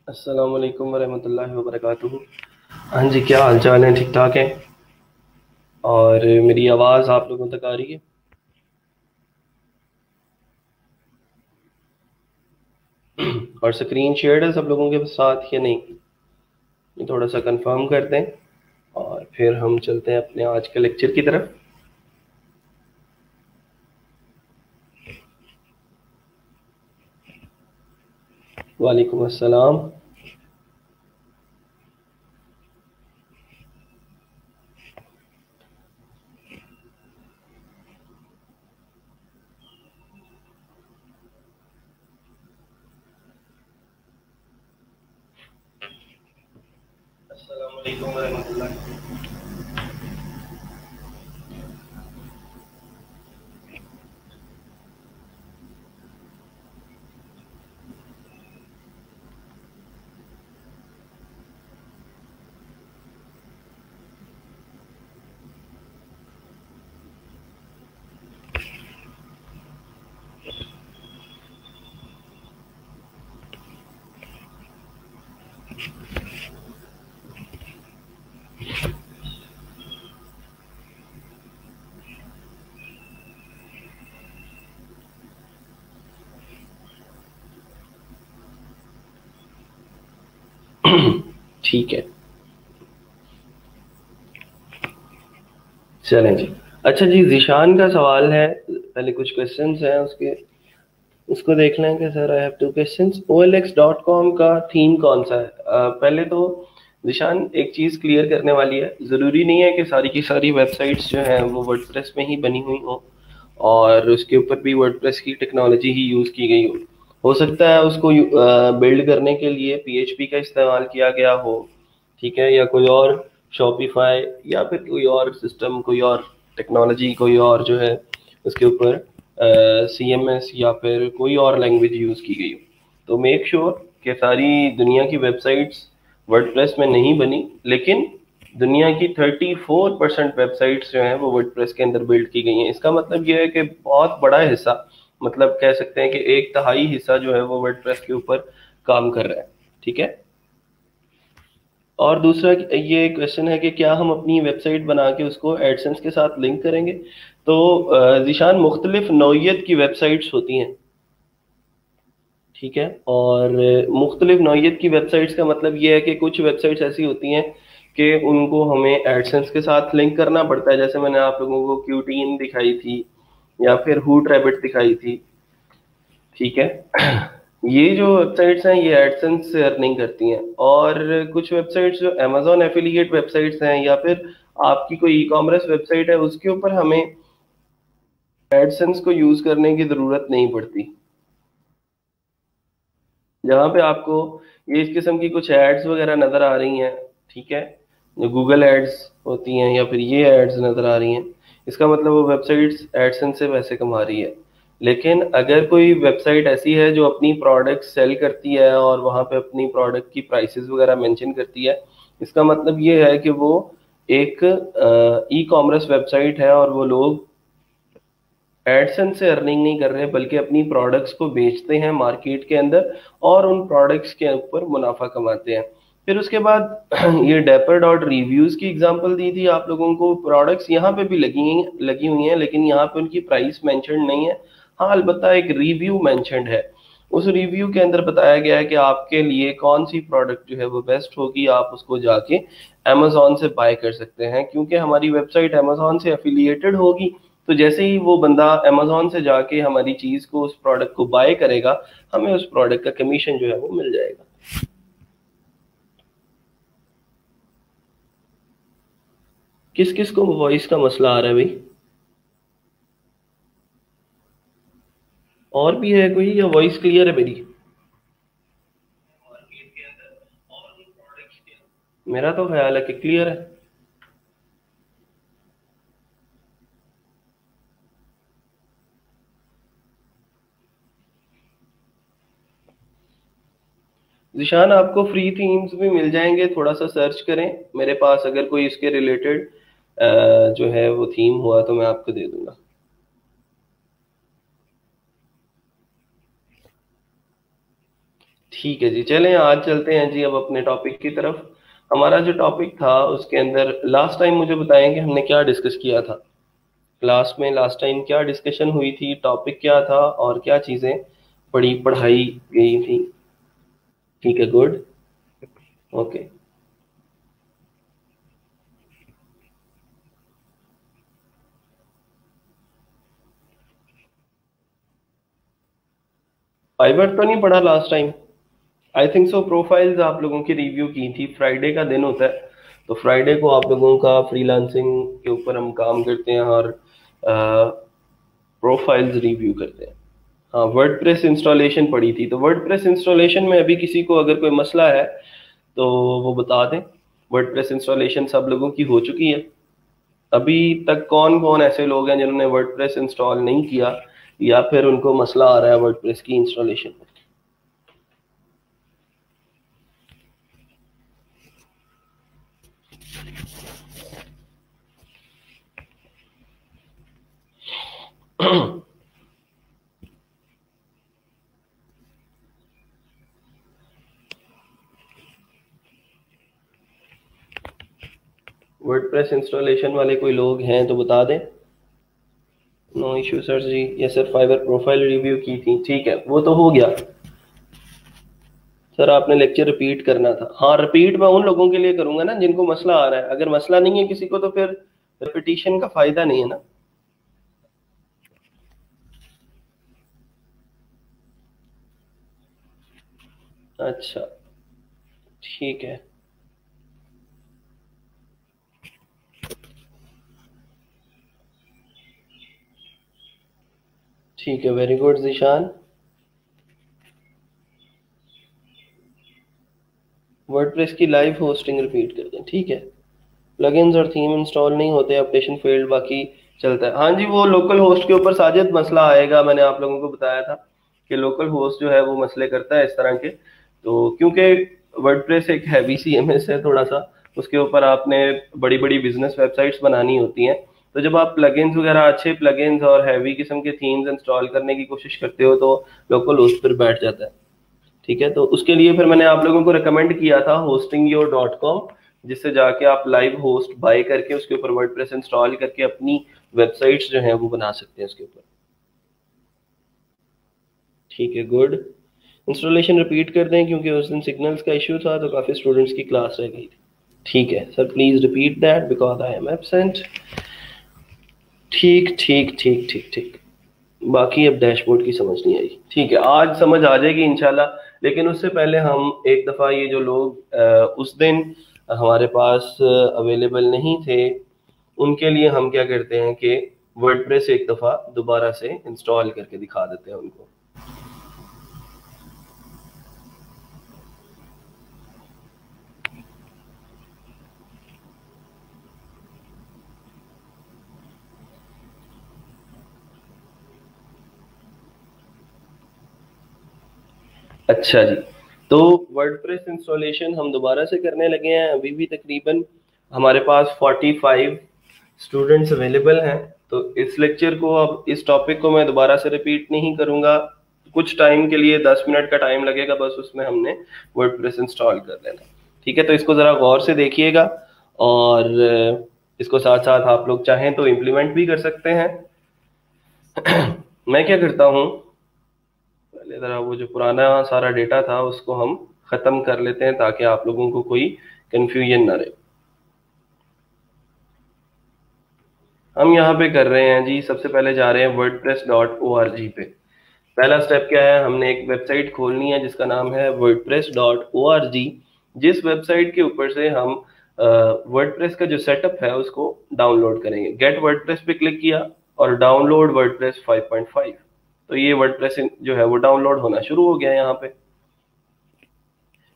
अस्सलाम वालेकुम वरहमतुल्लाहि वबरकातुहू। हाँ जी, क्या हाल चाल है? ठीक ठाक है। और मेरी आवाज़ आप लोगों तक आ रही है? और स्क्रीन शेयर्ड है सब लोगों के साथ या नहीं? ये थोड़ा सा कंफर्म कर दें और फिर हम चलते हैं अपने आज के लेक्चर की तरफ। वालेकुम अस्सलाम। अस्सलाम वालेकुम वरहमतुल्लाहि। ठीक है, चलें जी। अच्छा जी, ज़ीशान का सवाल है। पहले कुछ क्वेश्चंस हैं उसके, उसको देख लें कि sir I have two questions. OLX.com का थीम कौन सा है? पहले तो निशान एक चीज़ क्लियर करने वाली है, ज़रूरी नहीं है कि सारी की सारी वेबसाइट्स जो हैं वो वर्डप्रेस में ही बनी हुई हो और उसके ऊपर भी वर्डप्रेस की टेक्नोलॉजी ही यूज़ की गई हो सकता है उसको बिल्ड करने के लिए PHP का इस्तेमाल किया गया हो, ठीक है, या कोई और शॉपिफाई या फिर कोई और सिस्टम, कोई और टेक्नोलॉजी, कोई और जो है उसके ऊपर CMS या फिर कोई और लैंग्वेज यूज़ की गई हो। तो मेक श्योर कि सारी दुनिया की वेबसाइट्स वर्डप्रेस में नहीं बनी, लेकिन दुनिया की 34% वेबसाइट्स जो हैं वो वर्डप्रेस के अंदर बिल्ड की गई हैं। इसका मतलब ये है कि बहुत बड़ा हिस्सा, मतलब कह सकते हैं कि एक तिहाई हिस्सा जो है वो वर्डप्रेस के ऊपर काम कर रहा है, ठीक है। और दूसरा ये क्वेश्चन है कि क्या हम अपनी वेबसाइट बना के उसको एडसेंस के साथ लिंक करेंगे? तो ज़ीशान, मुख्तलिफ नौइयत की वेबसाइट्स होती हैं, ठीक है। और मुख्तलिफ नौइयत की वेबसाइट्स का मतलब ये है कि कुछ वेबसाइट्स ऐसी होती हैं कि उनको हमें एडसेंस के साथ लिंक करना पड़ता है, जैसे मैंने आप लोगों को क्यूटीन दिखाई थी या फिर हूट रैबिट दिखाई थी, ठीक है। ये जो वेबसाइट्स हैं ये एडसेंस से अर्निंग करती हैं। और कुछ वेबसाइट्स जो अमेजोन एफिलिएट वेबसाइट्स हैं या फिर आपकी कोई ई कॉमर्स वेबसाइट है उसके ऊपर हमें एडसेंस को यूज़ करने की ज़रूरत नहीं पड़ती, जहाँ पे आपको ये इस किस्म की कुछ एड्स वगैरह नज़र आ रही हैं, ठीक है, जो गूगल एड्स होती हैं या फिर ये एड्स नज़र आ रही हैं, इसका मतलब वो वेबसाइट्स एडसेंस से पैसे कमा रही है। लेकिन अगर कोई वेबसाइट ऐसी है जो अपनी प्रोडक्ट सेल करती है और वहाँ पे अपनी प्रोडक्ट की प्राइसेस वगैरह मेंशन करती है, इसका मतलब ये है कि वो एक ई कॉमर्स वेबसाइट है और वो लोग एडसेंस से अर्निंग नहीं कर रहे बल्कि अपनी प्रोडक्ट्स को बेचते हैं मार्केट के अंदर और उन प्रोडक्ट्स के ऊपर मुनाफा कमाते हैं। फिर उसके बाद ये डेपर डॉट रिव्यूज की एग्जांपल दी थी आप लोगों को। प्रोडक्ट्स यहाँ पे भी लगी हुई हैं लेकिन यहाँ पे उनकी प्राइस मेंशन नहीं है। हाँ, अलबत्ता एक रिव्यू मेंशनड है। उस रिव्यू के अंदर बताया गया है कि आपके लिए कौन सी प्रोडक्ट जो है वो बेस्ट होगी, आप उसको जाके अमेजोन से बाय कर सकते हैं। क्योंकि हमारी वेबसाइट अमेजोन से एफिलिएटेड होगी, तो जैसे ही वो बंदा अमेजोन से जाके हमारी चीज को, उस प्रोडक्ट को बाय करेगा, हमें उस प्रोडक्ट का कमीशन जो है वो मिल जाएगा। किस किस को वॉइस का मसला आ रहा है भाई? और भी है कोई या वॉइस क्लियर है मेरी? मेरा तो ख्याल है कि क्लियर है। जिशान, आपको फ्री थीम्स भी मिल जाएंगे, थोड़ा सा सर्च करें मेरे पास, अगर कोई इसके रिलेटेड जो है वो थीम हुआ तो मैं आपको दे दूंगा। ठीक है जी, चलें आज चलते हैं जी अब अपने टॉपिक की तरफ। हमारा जो टॉपिक था उसके अंदर लास्ट टाइम मुझे बताएं कि हमने क्या डिस्कस किया था। क्लास में लास्ट टाइम क्या डिस्कशन हुई थी, टॉपिक क्या था और क्या चीज़ें पढ़ाई गई थी। ठीक है, गुड, ओके। फाइवर तो नहीं पढ़ा last time. I think so profiles आप लोगों की रिव्यू की थी, फ्राइडे का दिन होता है तो फ्राइडे को आप लोगों का फ्रीलांसिंग के ऊपर हम काम करते हैं और प्रोफाइल्स रिव्यू करते हैं। हाँ, वर्डप्रेस इंस्टॉलेशन पड़ी थी, तो वर्डप्रेस इंस्टॉलेशन में अभी किसी को अगर कोई मसला है तो वो बता दें। वर्डप्रेस इंस्टॉलेशन सब लोगों की हो चुकी है। अभी तक कौन कौन ऐसे लोग हैं जिन्होंने वर्डप्रेस इंस्टॉल नहीं किया या फिर उनको मसला आ रहा है वर्डप्रेस की इंस्टॉलेशन में? वर्डप्रेस इंस्टॉलेशन वाले कोई लोग हैं तो बता दें। नो इशू सर जी, ये सर फाइबर प्रोफाइल रिव्यू की थी, ठीक है वो तो हो गया। सर आपने लेक्चर रिपीट करना था। हाँ, रिपीट मैं उन लोगों के लिए करूंगा ना जिनको मसला आ रहा है, अगर मसला नहीं है किसी को तो फिर रिपीटिशन का फायदा नहीं है ना। अच्छा, ठीक है। ठीक है, वेरी गुड जिशान। वर्डप्रेस की लाइव होस्टिंग रिपीट कर दें, ठीक है। प्लगइन्स और थीम इंस्टॉल नहीं होते, अपडेशन फेल्ड, बाकी चलता है। हाँ जी, वो लोकल होस्ट के ऊपर साजिद मसला आएगा, मैंने आप लोगों को बताया था कि लोकल होस्ट जो है वो मसले करता है इस तरह के। तो क्योंकि वर्डप्रेस एक हैवी सीएमएस है थोड़ा सा, उसके ऊपर आपने बड़ी बड़ी बिजनेस वेबसाइट्स बनानी होती हैं। तो जब आप प्लगइन्स वगैरह, अच्छे प्लगइन्स और हैवी किस्म के थीम्स इंस्टॉल करने की कोशिश करते हो तो लोकल होस्ट पर बैठ जाता है। ठीक है, तो उसके लिए फिर मैंने आप लोगों को रिकमेंड किया था hostingyo.com, जिससे जाके आप लाइव होस्ट बाय करके उसके ऊपर वर्डप्रेस इंस्टॉल करके अपनी वेबसाइट्स जो हैं वो बना सकते हैं उसके ऊपर। ठीक है, गुड। इंस्टॉलेशन रिपीट कर दें क्योंकि उस दिन सिग्नल्स का इशू था तो काफ़ी स्टूडेंट्स की क्लास रह गई थी। ठीक है sir, please repeat that because I am absent. ठीक ठीक ठीक ठीक ठीक। बाकी अब डैशबोर्ड की समझ नहीं आई, ठीक है आज समझ आ जाएगी इंशाल्लाह। लेकिन उससे पहले हम एक दफ़ा ये जो लोग उस दिन हमारे पास अवेलेबल नहीं थे उनके लिए हम क्या करते हैं कि वर्डप्रेस एक दफ़ा दोबारा से इंस्टॉल करके दिखा देते हैं उनको। अच्छा जी, तो वर्डप्रेस इंस्टॉलेशन हम दोबारा से करने लगे हैं। अभी भी तकरीबन हमारे पास 45 स्टूडेंट्स अवेलेबल हैं। तो इस लेक्चर को, अब इस टॉपिक को मैं दोबारा से रिपीट नहीं करूंगा। कुछ टाइम के लिए 10 मिनट का टाइम लगेगा, बस उसमें हमने वर्डप्रेस इंस्टॉल कर लेना। ठीक है, तो इसको ज़रा गौर से देखिएगा और इसको साथ साथ आप लोग चाहें तो इम्प्लीमेंट भी कर सकते हैं। मैं क्या करता हूँ, पहले ज़रा वो जो पुराना सारा डेटा था उसको हम ख़त्म कर लेते हैं ताकि आप लोगों को कोई कंफ्यूजन ना रहे। हम यहाँ पे कर रहे हैं जी, सबसे पहले जा रहे हैं wordpress.org पे। पहला स्टेप क्या है, हमने एक वेबसाइट खोलनी है जिसका नाम है wordpress.org। जिस वेबसाइट के ऊपर से हम वर्डप्रेस का जो सेटअप है उसको डाउनलोड करेंगे। गेट वर्डप्रेस पे क्लिक किया और डाउनलोड वर्डप्रेस 5.5। तो ये वर्डप्रेस जो है वो डाउनलोड होना शुरू हो गया यहाँ पे।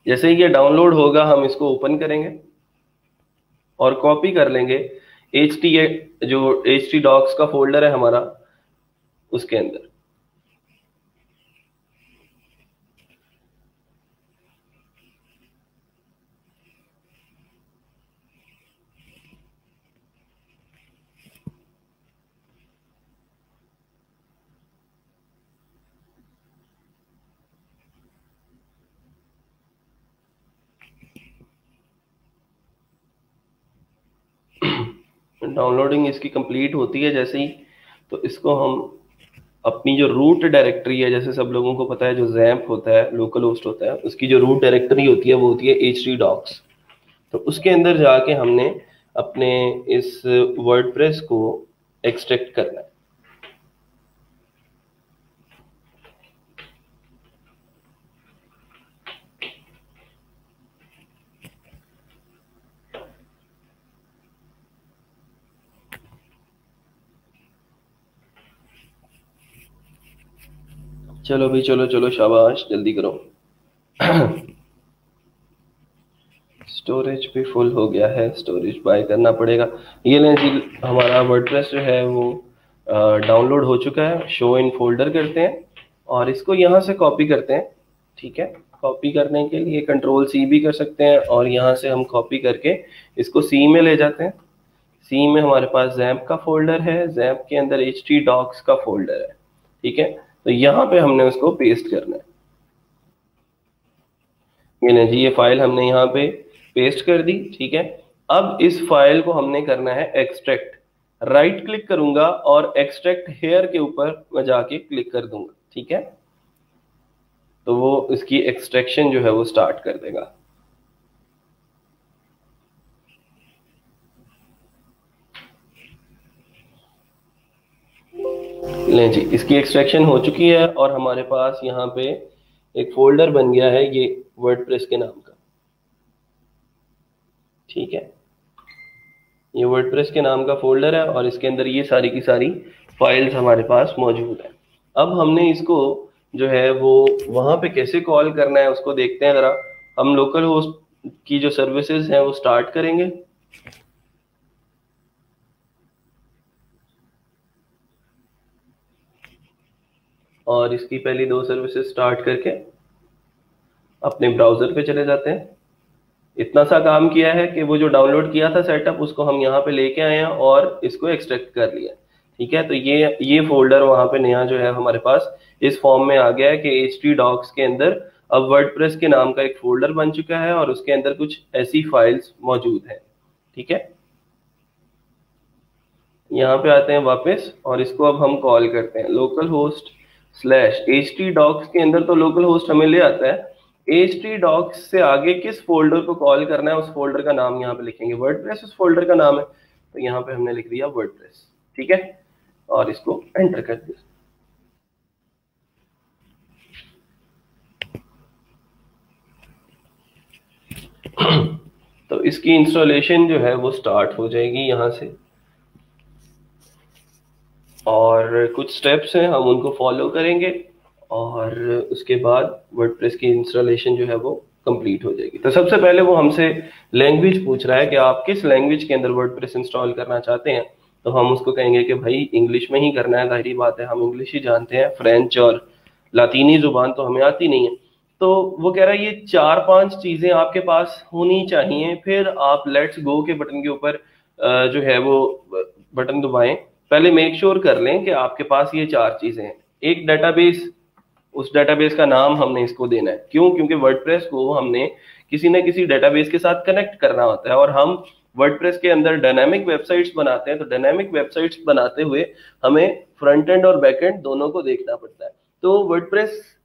जैसे ही ये डाउनलोड होगा हम इसको ओपन करेंगे और कॉपी कर लेंगे एच टी, जो एच टी डॉक्स का फोल्डर है हमारा, उसके अंदर। डाउनलोडिंग इसकी कंप्लीट होती है जैसे ही, तो इसको हम अपनी जो रूट डायरेक्टरी है, जैसे सब लोगों को पता है जो जैम्प होता है, लोकल होस्ट होता है, उसकी जो रूट डायरेक्टरी होती है वो होती है htdocs। तो उसके अंदर जाके हमने अपने इस वर्डप्रेस को एक्सट्रैक्ट करना है। चलो भाई, चलो चलो, शाबाश, जल्दी करो। स्टोरेज भी फुल हो गया है, स्टोरेज बाय करना पड़ेगा। ये लें जी, हमारा वर्डप्रेस जो है वो डाउनलोड हो चुका है। शो इन फोल्डर करते हैं और इसको यहाँ से कॉपी करते हैं। ठीक है, कॉपी करने के लिए कंट्रोल C भी कर सकते हैं और यहाँ से हम कॉपी करके इसको C में ले जाते हैं। C में हमारे पास जैम्प का फोल्डर है, जैम्प के अंदर htdocs का फोल्डर है। ठीक है, तो यहाँ पे हमने उसको पेस्ट करना है। ये नहीं जी, ये फाइल हमने यहाँ पे पेस्ट कर दी। ठीक है, अब इस फाइल को हमने करना है एक्सट्रैक्ट। राइट क्लिक करूंगा और एक्सट्रैक्ट हेयर के ऊपर मैं जाके क्लिक कर दूंगा। ठीक है, तो वो इसकी एक्सट्रैक्शन जो है वो स्टार्ट कर देगा। लें जी, इसकी एक्सट्रैक्शन हो चुकी है और हमारे पास यहाँ पे एक फोल्डर बन गया है ये वर्डप्रेस के नाम का। ठीक है, ये वर्डप्रेस के नाम का फोल्डर है और इसके अंदर ये सारी की सारी फाइल्स हमारे पास मौजूद है। अब हमने इसको जो है वो वहां पे कैसे कॉल करना है उसको देखते हैं जरा। हम लोकल होस्ट की जो सर्विसेज हैं वो स्टार्ट करेंगे। और इसकी पहली दो सर्विसेज स्टार्ट करके अपने ब्राउजर पे चले जाते हैं। इतना सा काम किया है कि वो जो डाउनलोड किया था सेटअप, उसको हम यहाँ पे लेके आए हैं और इसको एक्सट्रैक्ट कर लिया। ठीक है, तो ये फोल्डर वहां पे नया जो है हमारे पास इस फॉर्म में आ गया है कि htdocs के अंदर अब वर्डप्रेस के नाम का एक फोल्डर बन चुका है और उसके अंदर कुछ ऐसी फाइल्स मौजूद हैं। ठीक है, यहाँ पे आते हैं वापस और इसको अब हम कॉल करते हैं लोकल होस्ट स्लैश htdocs के अंदर। तो लोकल होस्ट हमें ले आता है, htdocs से आगे किस फोल्डर को कॉल करना है उस फोल्डर का नाम यहाँ पे लिखेंगे। वर्डप्रेस उस फोल्डर का नाम है, तो यहाँ पे हमने लिख दिया वर्डप्रेस। ठीक है, और इसको एंटर कर दिया। तो इसकी इंस्टॉलेशन जो है वो स्टार्ट हो जाएगी यहाँ से, और कुछ स्टेप्स हैं हम उनको फॉलो करेंगे और उसके बाद वर्डप्रेस की इंस्टॉलेशन जो है वो कंप्लीट हो जाएगी। तो सबसे पहले वो हमसे लैंग्वेज पूछ रहा है कि आप किस लैंग्वेज के अंदर वर्डप्रेस इंस्टॉल करना चाहते हैं। तो हम उसको कहेंगे कि भाई इंग्लिश में ही करना है, जाहिर बात है, हम इंग्लिश ही जानते हैं, फ्रेंच और लातीनी जुबान तो हमें आती नहीं है। तो वो कह रहा है ये 4-5 चीजें आपके पास होनी चाहिए, फिर आप लेट्स गो के बटन के ऊपर जो है वो बटन दबाएं। पहले मेक श्योर कर लें कि आपके पास ये 4 चीजें हैं। एक डेटाबेस, उस डेटाबेस का नाम हमने इसको देना है। क्यों? क्योंकि वर्डप्रेस को हमने किसी न किसी डेटाबेस के साथ कनेक्ट करना होता है और हम वर्डप्रेस के अंदर डायनामिक वेबसाइट्स बनाते हैं। तो डायनामिक वेबसाइट्स बनाते हुए हमें फ्रंट एंड और बैक एंड दोनों को देखना पड़ता है। तो वर्डप्रेस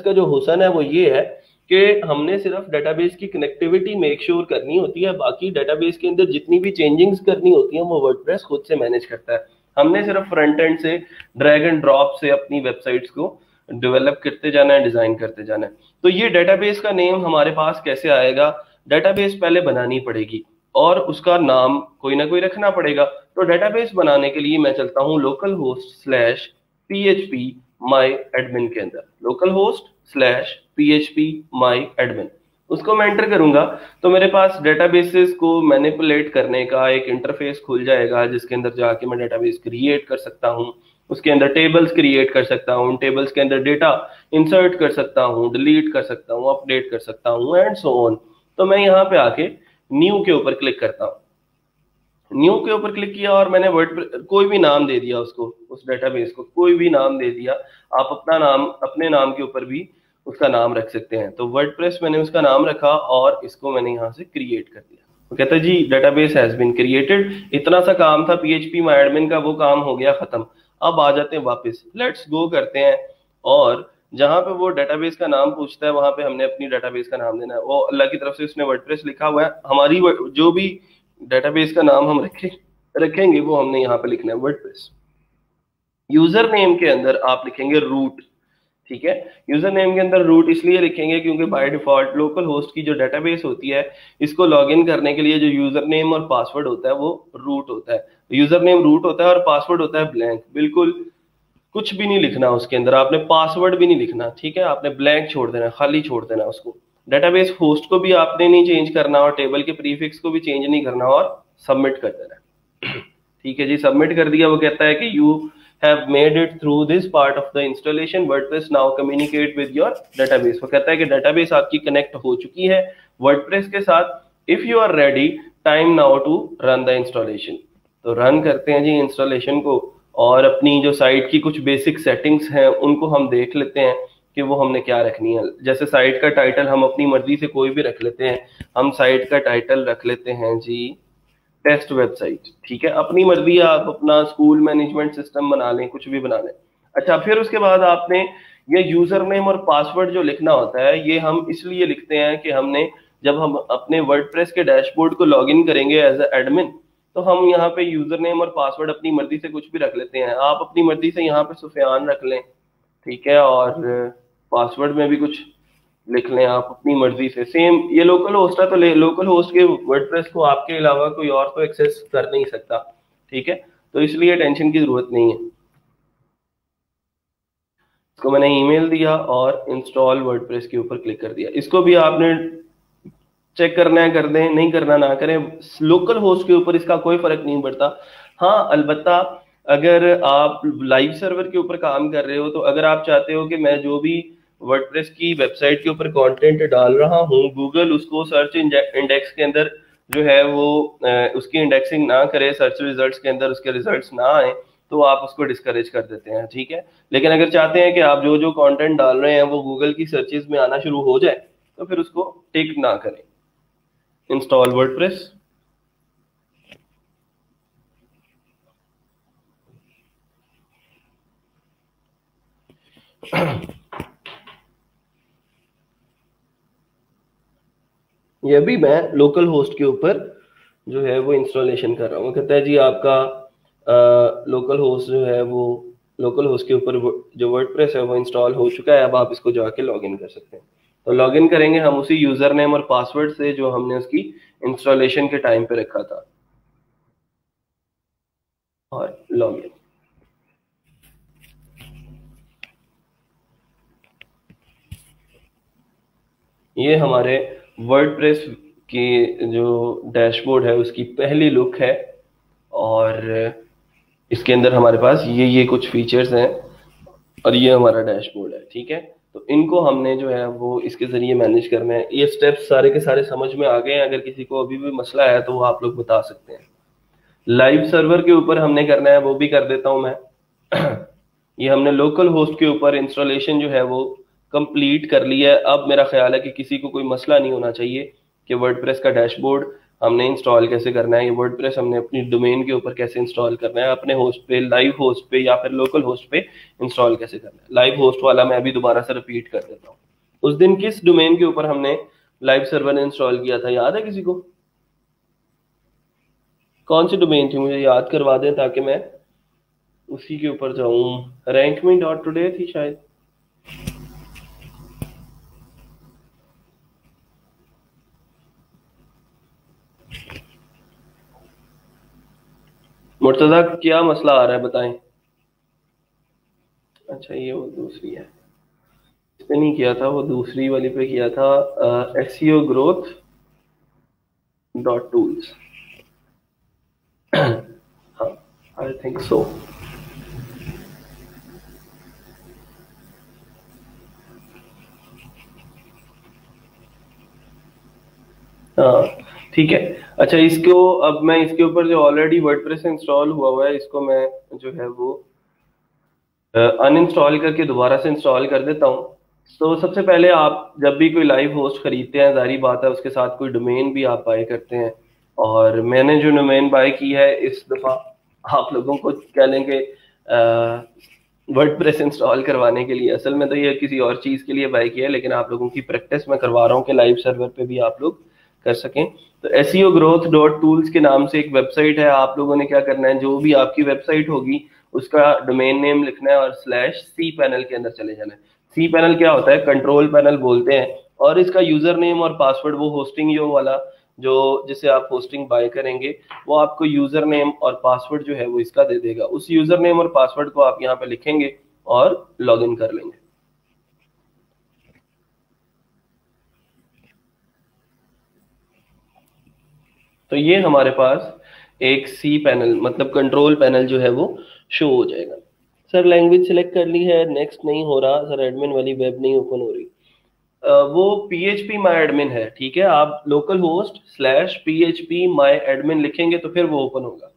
का जो हुसन है वो ये है कि हमने सिर्फ डेटाबेस की कनेक्टिविटी मेक श्योर करनी होती है, बाकी डेटाबेस के अंदर जितनी भी चेंजिंग्स करनी होती हैं वो वर्डप्रेस खुद से मैनेज करता है। हमने सिर्फ फ्रंट एंड से ड्रैग एंड ड्रॉप से अपनी वेबसाइट्स को डेवलप करते जाना है, डिजाइन करते जाना है। तो ये डेटाबेस का नेम हमारे पास कैसे आएगा? डेटाबेस पहले बनानी पड़ेगी और उसका नाम कोई ना कोई रखना पड़ेगा। तो डेटाबेस बनाने के लिए मैं चलता हूँ लोकल होस्ट स्लैश php माई एडमिन के अंदर। लोकल होस्ट स्लैश php माई एडमिन, उसको मैं एंटर करूंगा तो मेरे पास डेटाबेसेस को मैनिपुलेट करने का एक इंटरफेस खुल जाएगा, जिसके अंदर जाके मैं डेटाबेस क्रिएट कर सकता हूँ, उसके अंदर टेबल्स क्रिएट कर सकता हूँ, टेबल्स के अंदर डेटा इंसर्ट कर सकता हूँ, डिलीट कर सकता हूँ, अपडेट कर सकता हूँ एंड सो ऑन। तो मैं यहाँ पे आके न्यू के ऊपर क्लिक करता हूँ। न्यू के ऊपर क्लिक किया और मैंने वर्ड कोई भी नाम दे दिया उसको, उस डेटाबेस को कोई भी नाम दे दिया। आप अपना नाम, अपने नाम के ऊपर भी उसका नाम रख सकते हैं। तो वर्डप्रेस मैंने उसका नाम रखा और इसको मैंने यहाँ से क्रिएट कर दिया। वो कहता है जी डेटाबेस हैज बीन क्रिएटेड, इतना सा काम था पीएचपी माई एडमिन का, वो काम हो गया खत्म। अब आ जाते हैं वापस, लेट्स गो करते हैं, और जहां पे वो डेटाबेस का नाम पूछता है वहां पे हमने अपनी डेटाबेस का नाम देना है। वो अल्लाह की तरफ से उसने वर्डप्रेस लिखा हुआ है, हमारी जो भी डेटाबेस का नाम हम रखेंगे वो हमने यहाँ पे लिखना है वर्डप्रेस। यूजर नेम के अंदर आप लिखेंगे रूट, ठीक है। यूजर नेम के अंदर रूट इसलिए लिखेंगे क्योंकि बाय डिफॉल्ट लोकल होस्ट की जो डेटाबेस होती है, इसको लॉगिन करने के लिए जो यूजर नेम और पासवर्ड होता है वो रूट होता है। यूजर नेम रूट होता है और पासवर्ड होता है ब्लैंक, बिल्कुल कुछ भी नहीं लिखना उसके अंदर, आपने पासवर्ड भी नहीं लिखना, ठीक है, आपने ब्लैंक छोड़ देना, खाली छोड़ देना उसको। डेटाबेस होस्ट को भी आपने नहीं चेंज करना और टेबल के प्रीफिक्स को भी चेंज नहीं करना, और सबमिट कर देना। ठीक है जी, सबमिट कर दिया। वो कहता है कि you have made it through this part of the installation, WordPress now communicate with your database। वो कहता है कि database आपकी connect हो चुकी है WordPress के साथ। if you are ready, time now to run the installation। तो रन करते हैं जी इंस्टॉलेशन को, और अपनी जो साइट की कुछ बेसिक सेटिंग्स हैं उनको हम देख लेते हैं कि वो हमने क्या रखनी है। जैसे साइट का टाइटल हम अपनी मर्जी से कोई भी रख लेते हैं, हम साइट का टाइटल रख लेते हैं जी टेस्ट वेबसाइट, ठीक है, अपनी मर्जी, आप अपना स्कूल मैनेजमेंट सिस्टम बना लें, कुछ भी बना लें। अच्छा, फिर उसके बाद आपने ये यूजर नेम और पासवर्ड जो लिखना होता है, ये हम इसलिए लिखते हैं कि हमने जब हम अपने वर्डप्रेस के डैशबोर्ड को लॉगिन करेंगे एज ए एडमिन, तो हम यहाँ पे यूजर नेम और पासवर्ड अपनी मर्जी से कुछ भी रख लेते हैं। आप अपनी मर्जी से यहाँ पे सुफियान रख लें, ठीक है, और पासवर्ड में भी कुछ लिख लें आप अपनी मर्जी से। सेम ये लोकल होस्ट है, तो लोकल होस्ट के वर्डप्रेस को आपके अलावा कोई और तो एक्सेस कर नहीं सकता, ठीक है, तो इसलिए टेंशन की जरूरत नहीं है। इसको मैंने ईमेल दिया और इंस्टॉल वर्डप्रेस के ऊपर क्लिक कर दिया। इसको भी आपने चेक करना है कर दें, नहीं करना ना करें, लोकल होस्ट के ऊपर इसका कोई फर्क नहीं पड़ता। हाँ, अलबत्ता अगर आप लाइव सर्वर के ऊपर काम कर रहे हो, तो अगर आप चाहते हो कि मैं जो भी वर्डप्रेस की वेबसाइट के ऊपर कंटेंट डाल रहा हूँ, गूगल उसको सर्च इंडेक्स के अंदर जो है वो उसकी इंडेक्सिंग ना करे, सर्च रिजल्ट्स के अंदर उसके रिजल्ट्स ना आए, तो आप उसको डिस्करेज कर देते हैं, ठीक है। लेकिन अगर चाहते हैं कि आप जो जो कंटेंट डाल रहे हैं वो गूगल की सर्चेज में आना शुरू हो जाए, तो फिर उसको टिक ना करें। इंस्टॉल वर्डप्रेस, ये भी मैं लोकल होस्ट के ऊपर जो है वो इंस्टॉलेशन कर रहा हूँ। कहता है जी आपका लोकल होस्ट जो है वो लोकल होस्ट के ऊपर जो वर्डप्रेस है वो इंस्टॉल हो चुका है। अब आप इसको जाके लॉगिन कर सकते हैं। तो लॉगिन करेंगे हम उसी यूजर नेम और पासवर्ड से जो हमने उसकी इंस्टॉलेशन के टाइम पे रखा था, और लॉगिन। ये हमारे वर्डप्रेस की जो डैशबोर्ड है उसकी पहली लुक है, और इसके अंदर हमारे पास ये कुछ फीचर्स हैं, और ये हमारा डैशबोर्ड है, ठीक है। तो इनको हमने जो है वो इसके जरिए मैनेज करना है। ये स्टेप्स सारे के सारे समझ में आ गए हैं। अगर किसी को अभी भी मसला है तो वो आप लोग बता सकते हैं। लाइव सर्वर के ऊपर हमने करना है, वो भी कर देता हूं मैं। ये हमने लोकल होस्ट के ऊपर इंस्टॉलेशन जो है वो कंप्लीट कर लिया है। अब मेरा ख्याल है कि किसी को कोई मसला नहीं होना चाहिए कि वर्डप्रेस का डैशबोर्ड हमने इंस्टॉल कैसे करना है, ये वर्डप्रेस हमने अपनी डोमेन के ऊपर कैसे इंस्टॉल करना है, अपने होस्ट पे, लाइव होस्ट पे या फिर लोकल होस्ट पे इंस्टॉल कैसे करना है। लाइव होस्ट वाला मैं अभी दोबारा से रिपीट कर देता हूँ। उस दिन किस डोमेन के ऊपर हमने लाइव सर्वर इंस्टॉल किया था, याद है किसी को? कौन सी डोमेन थी, मुझे याद करवा दें ताकि मैं उसी के ऊपर जाऊं। rankme.today थी शायद। मुर्तजा क्या मसला आ रहा है बताएं। अच्छा, ये वो दूसरी है, इस पे नहीं किया था, वो दूसरी वाली पे किया था, SEO growth .tools। हाँ, आई थिंक सो। हाँ, ठीक है। अच्छा, इसको अब मैं इसके ऊपर जो ऑलरेडी वर्डप्रेस इंस्टॉल हुआ है इसको मैं जो है वो अनइंस्टॉल करके दोबारा से इंस्टॉल कर देता हूँ। तो सबसे पहले आप जब भी कोई लाइव होस्ट खरीदते हैं, जारी बात है उसके साथ कोई डोमेन भी आप बाय करते हैं, और मैंने जो डोमेन बाय की है इस दफ़ा आप लोगों को कह लें कि वर्डप्रेस इंस्टॉल करवाने के लिए, असल में तो ये किसी और चीज़ के लिए बाय किया है, लेकिन आप लोगों की प्रैक्टिस में करवा रहा हूँ कि लाइव सर्वर पे भी आप लोग कर सकें। तो SEO growth डॉट टूल्स के नाम से एक वेबसाइट है। आप लोगों ने क्या करना है, जो भी आपकी वेबसाइट होगी उसका डोमेन नेम लिखना है और /cpanel के अंदर चले जाना है। cpanel क्या होता है, कंट्रोल पैनल बोलते हैं, और इसका यूजर नेम और पासवर्ड वो होस्टिंग जो वाला जो जिसे आप होस्टिंग बाय करेंगे वो आपको यूजर नेम और पासवर्ड जो है वो इसका दे देगा। उस यूजर नेम और पासवर्ड को आप यहाँ पे लिखेंगे और लॉग इन कर लेंगे। तो ये हमारे पास एक सी पैनल मतलब कंट्रोल पैनल जो है वो शो हो जाएगा। सर लैंग्वेज सिलेक्ट कर ली है, नेक्स्ट नहीं हो रहा सर, एडमिन वाली वेब नहीं ओपन हो रही। वो PHP माई एडमिन है, ठीक है। आप लोकल होस्ट /PHP माई एडमिन लिखेंगे तो फिर वो ओपन होगा।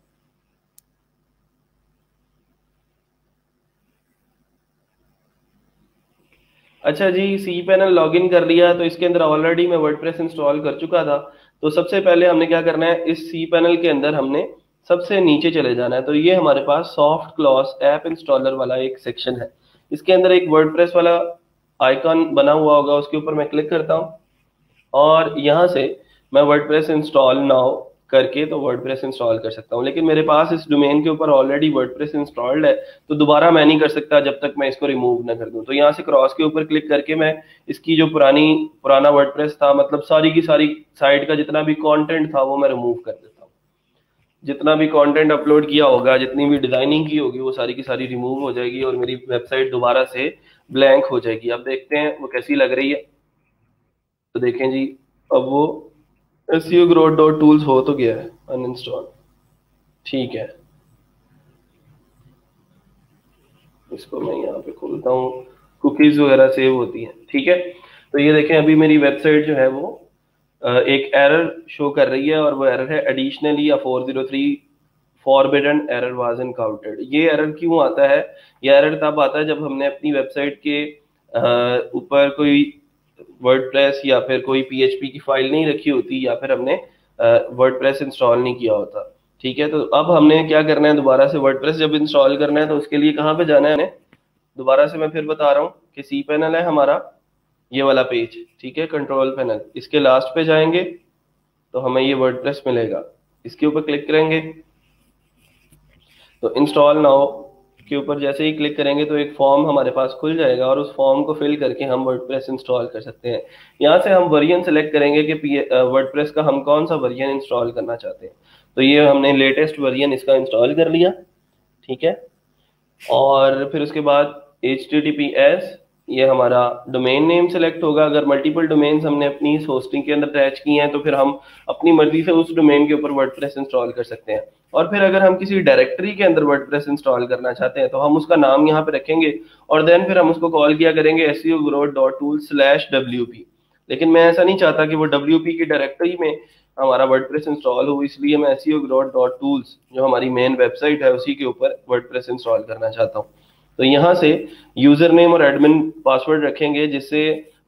अच्छा जी, सी पैनल लॉगिन कर लिया, तो इसके अंदर ऑलरेडी मैं वर्डप्रेस इंस्टॉल कर चुका था। तो सबसे पहले हमने क्या करना है, इस सी पैनल के अंदर हमने सबसे नीचे चले जाना है। तो ये हमारे पास सॉफ्ट क्लॉज ऐप इंस्टॉलर वाला एक सेक्शन है। इसके अंदर एक वर्डप्रेस वाला आइकॉन बना हुआ होगा, उसके ऊपर मैं क्लिक करता हूँ और यहाँ से मैं वर्डप्रेस इंस्टॉल नाउ करके तो वर्डप्रेस इंस्टॉल कर सकता हूँ। लेकिन मेरे पास इस डोमेन के ऊपर ऑलरेडी वर्डप्रेस इंस्टॉल्ड है, तो दोबारा मैं नहीं कर सकता जब तक मैं इसको रिमूव ना कर दूं। तो यहाँ से क्रॉस के ऊपर क्लिक करके मैं इसकी जो पुराना वर्डप्रेस था, मतलब सारी की सारी साइट का जितना भी कंटेंट था वो मैं रिमूव कर देता हूँ। जितना भी कंटेंट अपलोड किया होगा, जितनी भी डिजाइनिंग की होगी, वो सारी की सारी रिमूव हो जाएगी और मेरी वेबसाइट दोबारा से ब्लैंक हो जाएगी। अब देखते हैं वो कैसी लग रही है। तो देखें जी, अब वो SEO growth डॉट टूल्स हो तो गया है अनइंस्टॉल, ठीक है। इसको मैं यहाँ पे खोलता हूँ, कुकीज वगैरह सेव होती हैं, ठीक है। तो ये देखें अभी मेरी वेबसाइट जो है वो एक एरर शो कर रही है और वो एरर है additionally 403 forbidden error was encountered. ये एरर क्यों आता है, ये एरर तब आता है जब हमने अपनी वेबसाइट के ऊपर कोई वर्डप्रेस या फिर कोई PHP की फाइल नहीं रखी होती, या फिर हमने वर्डप्रेस इंस्टॉल नहीं किया होता, ठीक है। तो अब हमने क्या करना है, दोबारा से वर्डप्रेस जब इंस्टॉल करना है तो उसके लिए कहाँ पे जाना है हमें, दोबारा से मैं फिर बता रहा हूँ कि सी पैनल है हमारा ये वाला पेज, ठीक है, कंट्रोल पैनल। इसके लास्ट पे जाएंगे तो हमें ये वर्डप्रेस मिलेगा, इसके ऊपर क्लिक करेंगे तो इंस्टॉल नाउ के ऊपर जैसे ही क्लिक करेंगे तो एक फॉर्म हमारे पास खुल जाएगा और उस फॉर्म को फिल करके हम वर्डप्रेस इंस्टॉल कर सकते हैं। यहाँ से हम वर्जन सेलेक्ट करेंगे कि वर्डप्रेस का हम कौन सा वर्जन इंस्टॉल करना चाहते हैं। तो ये हमने लेटेस्ट वर्जन इसका इंस्टॉल कर लिया, ठीक है। और फिर उसके बाद HTTPS ये हमारा डोमेन नेम सेलेक्ट होगा। अगर मल्टीपल डोमेन्स हमने अपनी इस होस्टिंग के अंदर अटैच किए हैं तो फिर हम अपनी मर्जी से उस डोमेन के ऊपर वर्डप्रेस इंस्टॉल कर सकते हैं। और फिर अगर हम किसी डायरेक्टरी के अंदर वर्डप्रेस इंस्टॉल करना चाहते हैं तो हम उसका नाम यहाँ पे रखेंगे और देन फिर हम उसको कॉल किया करेंगे SEO growth dot tools /WP। लेकिन मैं ऐसा नहीं चाहता कि वो WP की डायरेक्टरी में हमारा वर्डप्रेस इंस्टॉल हो, इसलिए मैं SEO growth डॉट टूल्स जो हमारी मेन वेबसाइट है उसी के ऊपर वर्डप्रेस इंस्टॉल करना चाहता हूँ। तो यहाँ से यूजर नेम और एडमिन पासवर्ड रखेंगे जिससे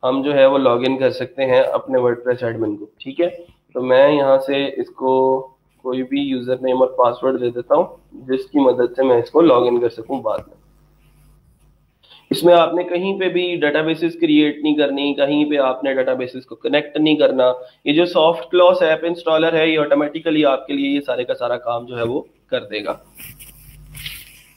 हम जो है वो लॉग इन कर सकते हैं अपने वर्डप्रेस एडमिन को, ठीक है। तो मैं यहाँ से इसको कोई भी यूजर नेम और पासवर्ड दे देता हूँ जिसकी मदद से मैं इसको लॉग इन कर सकूँ बाद में। इसमें आपने कहीं पे भी डेटाबेसेस क्रिएट नहीं करनी, कहीं पे आपने डेटाबेसेस को कनेक्ट नहीं करना। ये जो सॉफ्ट क्लॉज ऐप इंस्टॉलर है ये ऑटोमेटिकली आपके लिए ये सारे का सारा काम जो है वो कर देगा।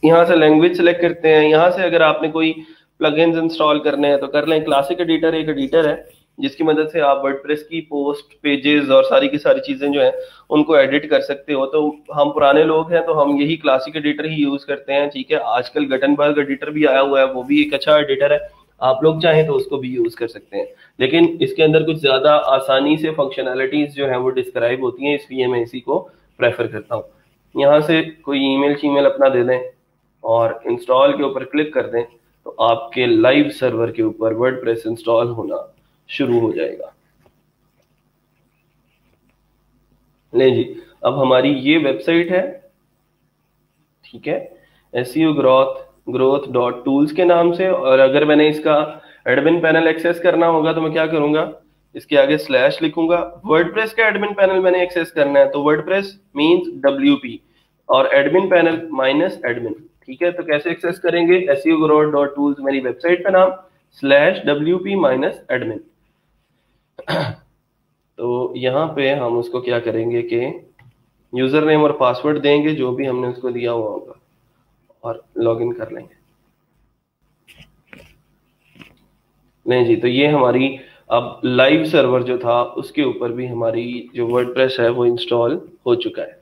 यहाँ से लैंग्वेज सेलेक्ट करते हैं। यहाँ से अगर आपने कोई प्लगइन्स इंस्टॉल करने हैं तो कर लें। क्लासिक एडिटर एक एडिटर है जिसकी मदद से आप वर्डप्रेस की पोस्ट पेजेस और सारी की सारी चीजें जो है उनको एडिट कर सकते हो। तो हम पुराने लोग हैं तो हम यही क्लासिक एडिटर ही यूज करते हैं, ठीक है। आजकल गटनबर्ग एडिटर भी आया हुआ है, वो भी एक अच्छा एडिटर है, आप लोग चाहें तो उसको भी यूज कर सकते हैं। लेकिन इसके अंदर कुछ ज्यादा आसानी से फंक्शनैलिटीज जो है वो डिस्क्राइब होती हैं, इसलिए मैं इसी को प्रेफर करता हूँ। यहाँ से कोई ईमेल अपना दे दें और इंस्टॉल के ऊपर क्लिक कर दें तो आपके लाइव सर्वर के ऊपर वर्डप्रेस इंस्टॉल होना शुरू हो जाएगा। ले जी, अब हमारी ये वेबसाइट है, ठीक है, SEO growth डॉट टूल्स के नाम से। और अगर मैंने इसका एडमिन पैनल एक्सेस करना होगा तो मैं क्या करूंगा, इसके आगे स्लैश लिखूंगा। वर्डप्रेस का एडमिन पैनल मैंने एक्सेस करना है, तो वर्डप्रेस मींस WP और एडमिन पैनल माइनस एडमिन। ठीक है, तो कैसे एक्सेस करेंगे? SEOgrowth.tools मेरी वेबसाइट का नाम, /WP माइनस एडमिन। तो यहाँ पे हम उसको क्या करेंगे कि यूजर नेम और पासवर्ड देंगे जो भी हमने उसको दिया हुआ होगा और लॉगिन कर लेंगे। नहीं जी, तो ये हमारी अब लाइव सर्वर जो था उसके ऊपर भी हमारी जो वर्डप्रेस है वो इंस्टॉल हो चुका है।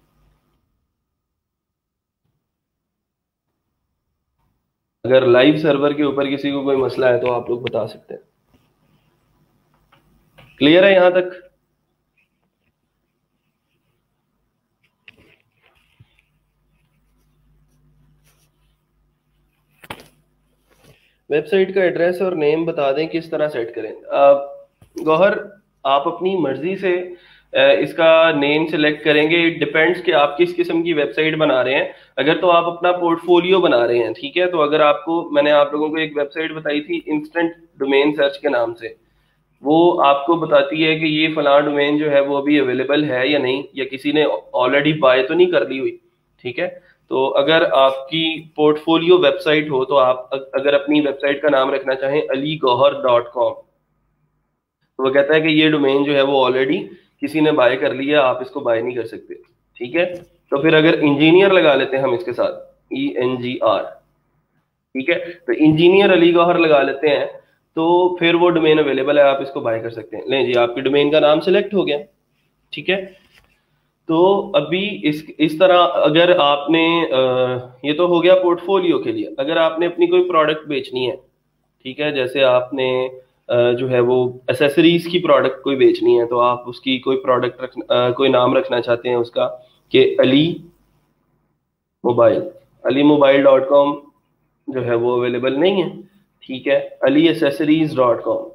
अगर लाइव सर्वर के ऊपर किसी को कोई मसला है तो आप लोग बता सकते हैं। क्लियर है यहां तक? वेबसाइट का एड्रेस और नेम बता दें किस तरह सेट करें। गौहर, आप अपनी मर्जी से इसका नेम सिलेक्ट करेंगे। इट डिपेंड्स कि आप किस किस्म की वेबसाइट बना रहे हैं। अगर तो आप अपना पोर्टफोलियो बना रहे हैं, ठीक है, तो अगर आपको, मैंने आप लोगों को एक वेबसाइट बताई थी इंस्टेंट डोमेन सर्च के नाम से, वो आपको बताती है कि ये फलां डोमेन जो है वो अभी अवेलेबल है या नहीं, या किसी ने ऑलरेडी बाय तो नहीं कर ली हुई। ठीक है, तो अगर आपकी पोर्टफोलियो वेबसाइट हो तो आप अगर अपनी वेबसाइट का नाम रखना चाहें aligauhar.com, तो वो कहता है कि ये डोमेन जो है वो ऑलरेडी किसी ने बाय कर लिया, आप इसको बाय नहीं कर सकते। ठीक है, तो फिर अगर इंजीनियर लगा लेते हैं हम इसके साथ, ENGR, ठीक है, तो इंजीनियर अली गौहर लगा लेते हैं, तो फिर वो डोमेन अवेलेबल है, आप इसको बाय कर सकते हैं। लें जी, आपकी डोमेन का नाम सिलेक्ट हो गया। ठीक है, तो अभी इस तरह अगर आपने ये तो हो गया पोर्टफोलियो के लिए। अगर आपने अपनी कोई प्रोडक्ट बेचनी है, ठीक है, जैसे आपने जो है वो एसेसरीज की प्रोडक्ट कोई बेचनी है, तो आप उसकी कोई प्रोडक्ट कोई नाम रखना चाहते हैं उसका कि अली मोबाइल.com जो है वो अवेलेबल नहीं है। ठीक है, alieccessories.com,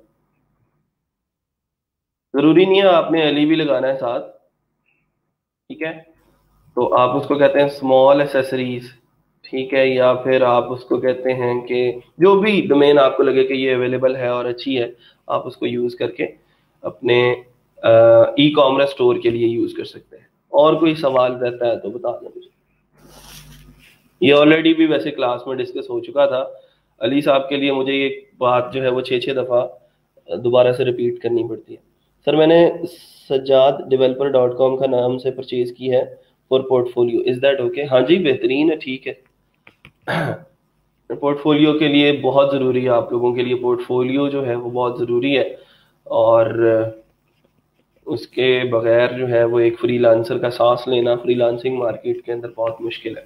जरूरी नहीं है आपने अली भी लगाना है साथ। ठीक है, तो आप उसको कहते हैं स्मॉल एसेसरीज। ठीक है, या फिर आप उसको कहते हैं कि जो भी डोमेन आपको लगे कि ये अवेलेबल है और अच्छी है, आप उसको यूज करके अपने ई कॉमर्स स्टोर के लिए यूज कर सकते हैं। और कोई सवाल रहता है तो बता दें मुझे। ये ऑलरेडी भी वैसे क्लास में डिस्कस हो चुका था। अली साहब के लिए मुझे ये बात जो है वो 6-6 दफ़ा दोबारा से रिपीट करनी पड़ती है। सर, मैंने sajjaddeveloper.com का नाम से परचेज की है for portfolio, is that okay? हाँ जी, बेहतरीन है, ठीक है। पोर्टफोलियो के लिए बहुत ज़रूरी है, आप लोगों के लिए पोर्टफोलियो जो है वो बहुत ज़रूरी है, और उसके बगैर जो है वो एक फ्रीलांसर का सांस लेना फ्रीलांसिंग मार्केट के अंदर बहुत मुश्किल है।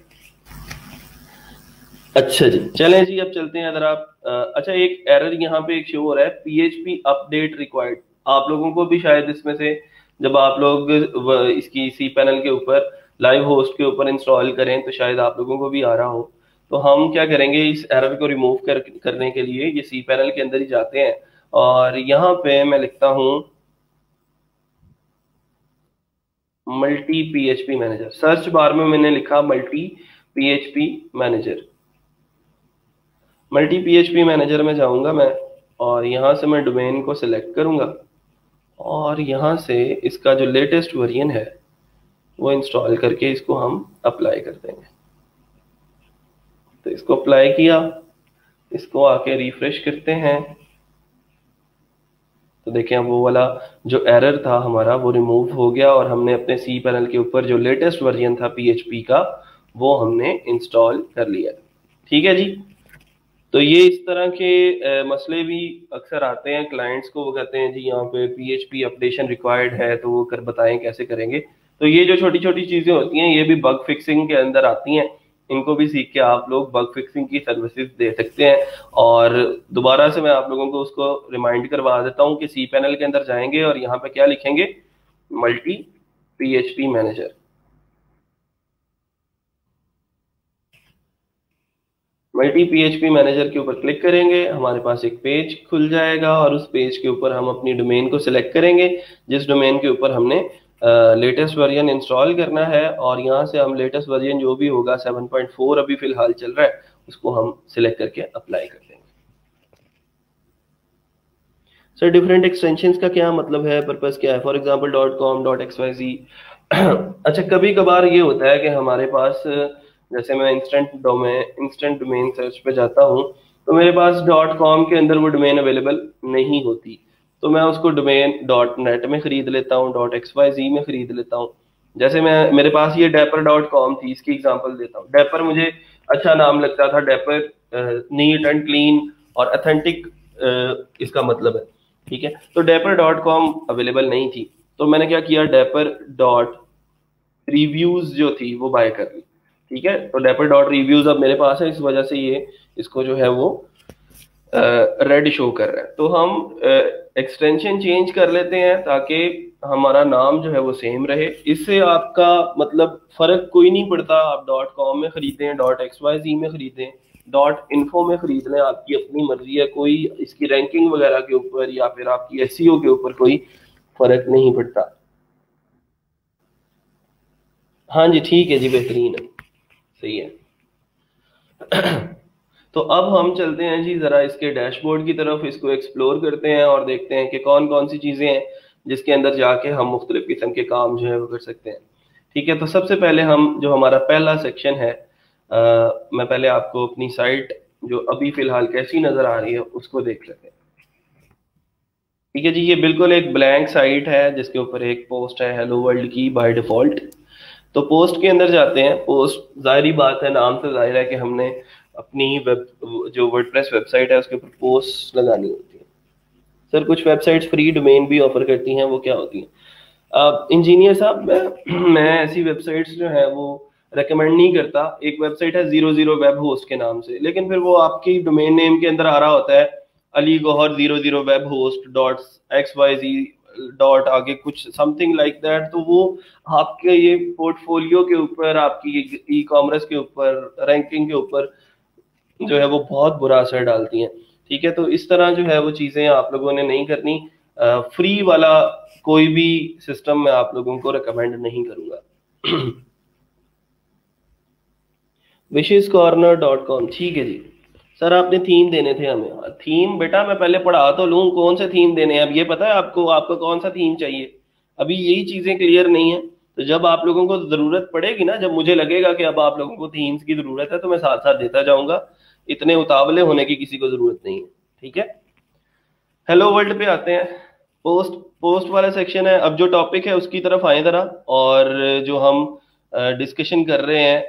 अच्छा जी, चलें जी, अब चलते हैं। अगर आप अच्छा, एक एरर यहाँ पे एक शो हो रहा है, PHP अपडेट रिक्वायर्ड। आप लोगों को भी शायद इसमें से, जब आप लोग इसकी सी पैनल के ऊपर लाइव होस्ट के ऊपर इंस्टॉल करें, तो शायद आप लोगों को भी आ रहा हो। तो हम क्या करेंगे, इस एरर को रिमूव करने के लिए ये सी पैनल के अंदर ही जाते हैं, और यहाँ पे मैं लिखता हूँ multi PHP manager. Search bar में मैंने लिखा multi PHP manager. Multi PHP manager में जाऊंगा मैं, और यहाँ से मैं डोमेन को सिलेक्ट करूंगा, और यहाँ से इसका जो लेटेस्ट वर्जन है वो इंस्टॉल करके इसको हम अप्लाई कर देंगे। तो इसको अप्लाई किया, इसको आके रिफ्रेश करते हैं, तो देखें अब वो वाला जो एरर था हमारा वो रिमूव हो गया, और हमने अपने सी पैनल के ऊपर जो लेटेस्ट वर्जन था PHP का वो हमने इंस्टॉल कर लिया। ठीक है जी, तो ये इस तरह के मसले भी अक्सर आते हैं क्लाइंट्स को। वो कहते हैं जी यहाँ पे PHP अपडेशन रिक्वायर्ड है, तो वो बताएं कैसे करेंगे। तो ये जो छोटी छोटी चीज़ें होती हैं ये भी बग फिक्सिंग के अंदर आती हैं, इनको भी सीख के आप लोग बग फिक्सिंग की सर्विसेज दे सकते हैं। और दोबारा से मैं आप लोगों को उसको रिमाइंड करवा देता हूँ कि सी पैनल के अंदर जाएंगे और यहाँ पे क्या लिखेंगे, multi PHP manager. Multi PHP manager के ऊपर क्लिक करेंगे, हमारे पास एक पेज खुल जाएगा, और उस पेज के ऊपर हम अपनी डोमेन को सिलेक्ट करेंगे जिस डोमेन के ऊपर हमने लेटेस्ट वर्जन इंस्टॉल करना है, और यहाँ से हम लेटेस्ट वर्जन जो भी होगा 7.4 अभी फिलहाल चल रहा है, उसको हम सिलेक्ट करके अप्लाई कर देंगे। सर डिफरेंट एक्सटेंशंस का क्या मतलब है, पर्पस क्या है? For example .com, .xyz। अच्छा, कभी कभार ये होता है कि हमारे पास, जैसे मैं इंस्टेंट डोमेन सर्च पे जाता हूँ, तो मेरे पास .com के अंदर वो डोमेन अवेलेबल नहीं होती, तो मैं उसको डोमेन .net में खरीद लेता हूँ, .xyz में खरीद लेता हूँ। जैसे मैं, मेरे पास ये डैपर.com थी, इसकी एग्जांपल देता हूँ। डैपर मुझे अच्छा नाम लगता था, डैपर नीट एंड क्लीन और अथेंटिक इसका मतलब है, ठीक है। तो डैपर.com अवेलेबल नहीं थी, तो मैंने क्या किया, डैपर डॉट रिव्यूज जो थी वो बाय कर ली, ठीक है। तो डैपर डॉट रिव्यूज अब मेरे पास है, इस वजह से ये इसको जो है वो रेड शो कर रहा है। तो हम एक्सटेंशन चेंज कर लेते हैं ताकि हमारा नाम जो है वो सेम रहे। इससे आपका मतलब फर्क कोई नहीं पड़ता, आप .com में खरीदें, .xyz में खरीदें, .info में खरीद लें, आपकी अपनी मर्जी है। कोई इसकी रैंकिंग वगैरह के ऊपर या फिर आपकी एसईओ के ऊपर कोई फर्क नहीं पड़ता। हाँ जी, ठीक है जी, बेहतरीन है, सही है। तो अब हम चलते हैं जी जरा इसके डैशबोर्ड की तरफ, इसको एक्सप्लोर करते हैं और देखते हैं कि कौन कौन सी चीजें हैं जिसके अंदर जाके हम मुख्तलिफ किस्म के काम जो है वो कर सकते हैं। ठीक है, तो सबसे पहले हम जो हमारा पहला सेक्शन है, मैं पहले आपको अपनी साइट जो अभी फिलहाल कैसी नजर आ रही है उसको देख लेते हैं। ठीक है जी, ये बिल्कुल एक ब्लैंक साइट है जिसके ऊपर एक पोस्ट है हेलो वर्ल्ड की बाय डिफॉल्ट। तो पोस्ट के अंदर जाते हैं। पोस्ट, जाहिर बात है, नाम से जाहिर है कि हमने अपनी वेब, जो वर्डप्रेस वेबसाइट है उसके ऊपर पोस्ट लगानी होती है। सर कुछ वेबसाइट्स फ्री डोमेन भी ऑफर करती हैं, वो क्या होती हैं? इंजीनियर साहब, मैं ऐसी वेबसाइट्स जो है वो रेकमेंड नहीं करता। एक वेबसाइट है 00 वेब होस्ट के नाम से, लेकिन फिर वो आपकी डोमेन नेम के अंदर आ रहा होता है Ali Gauhar 00 web host dot XYZ dot आगे कुछ समथिंग लाइक दैट। तो वो आपके ये पोर्टफोलियो के ऊपर, आपकी ई कॉमर्स के ऊपर, रैंकिंग के ऊपर जो है वो बहुत बुरा असर डालती हैं। ठीक है, तो इस तरह जो है वो चीजें आप लोगों ने नहीं करनी। फ्री वाला कोई भी सिस्टम मैं आप लोगों को रिकमेंड नहीं करूंगा। wishes.corner.com, ठीक है जी। सर आपने थीम देने थे हमें। थीम बेटा मैं पहले पढ़ा तो लूँ, कौन से थीम देने हैं अब ये पता है आपको? आपको कौन सा थीम चाहिए? अभी यही चीजें क्लियर नहीं है। तो जब आप लोगों को जरूरत पड़ेगी ना, जब मुझे लगेगा कि अब आप लोगों को थीम्स की जरूरत है, तो मैं साथ साथ देता जाऊंगा। इतने उतावले होने की किसी को जरूरत नहीं है, ठीक है। हेलो वर्ल्ड पे आते हैं। पोस्ट, पोस्ट वाला सेक्शन है। अब जो टॉपिक है उसकी तरफ आए जरा, और जो हम डिस्कशन कर रहे हैं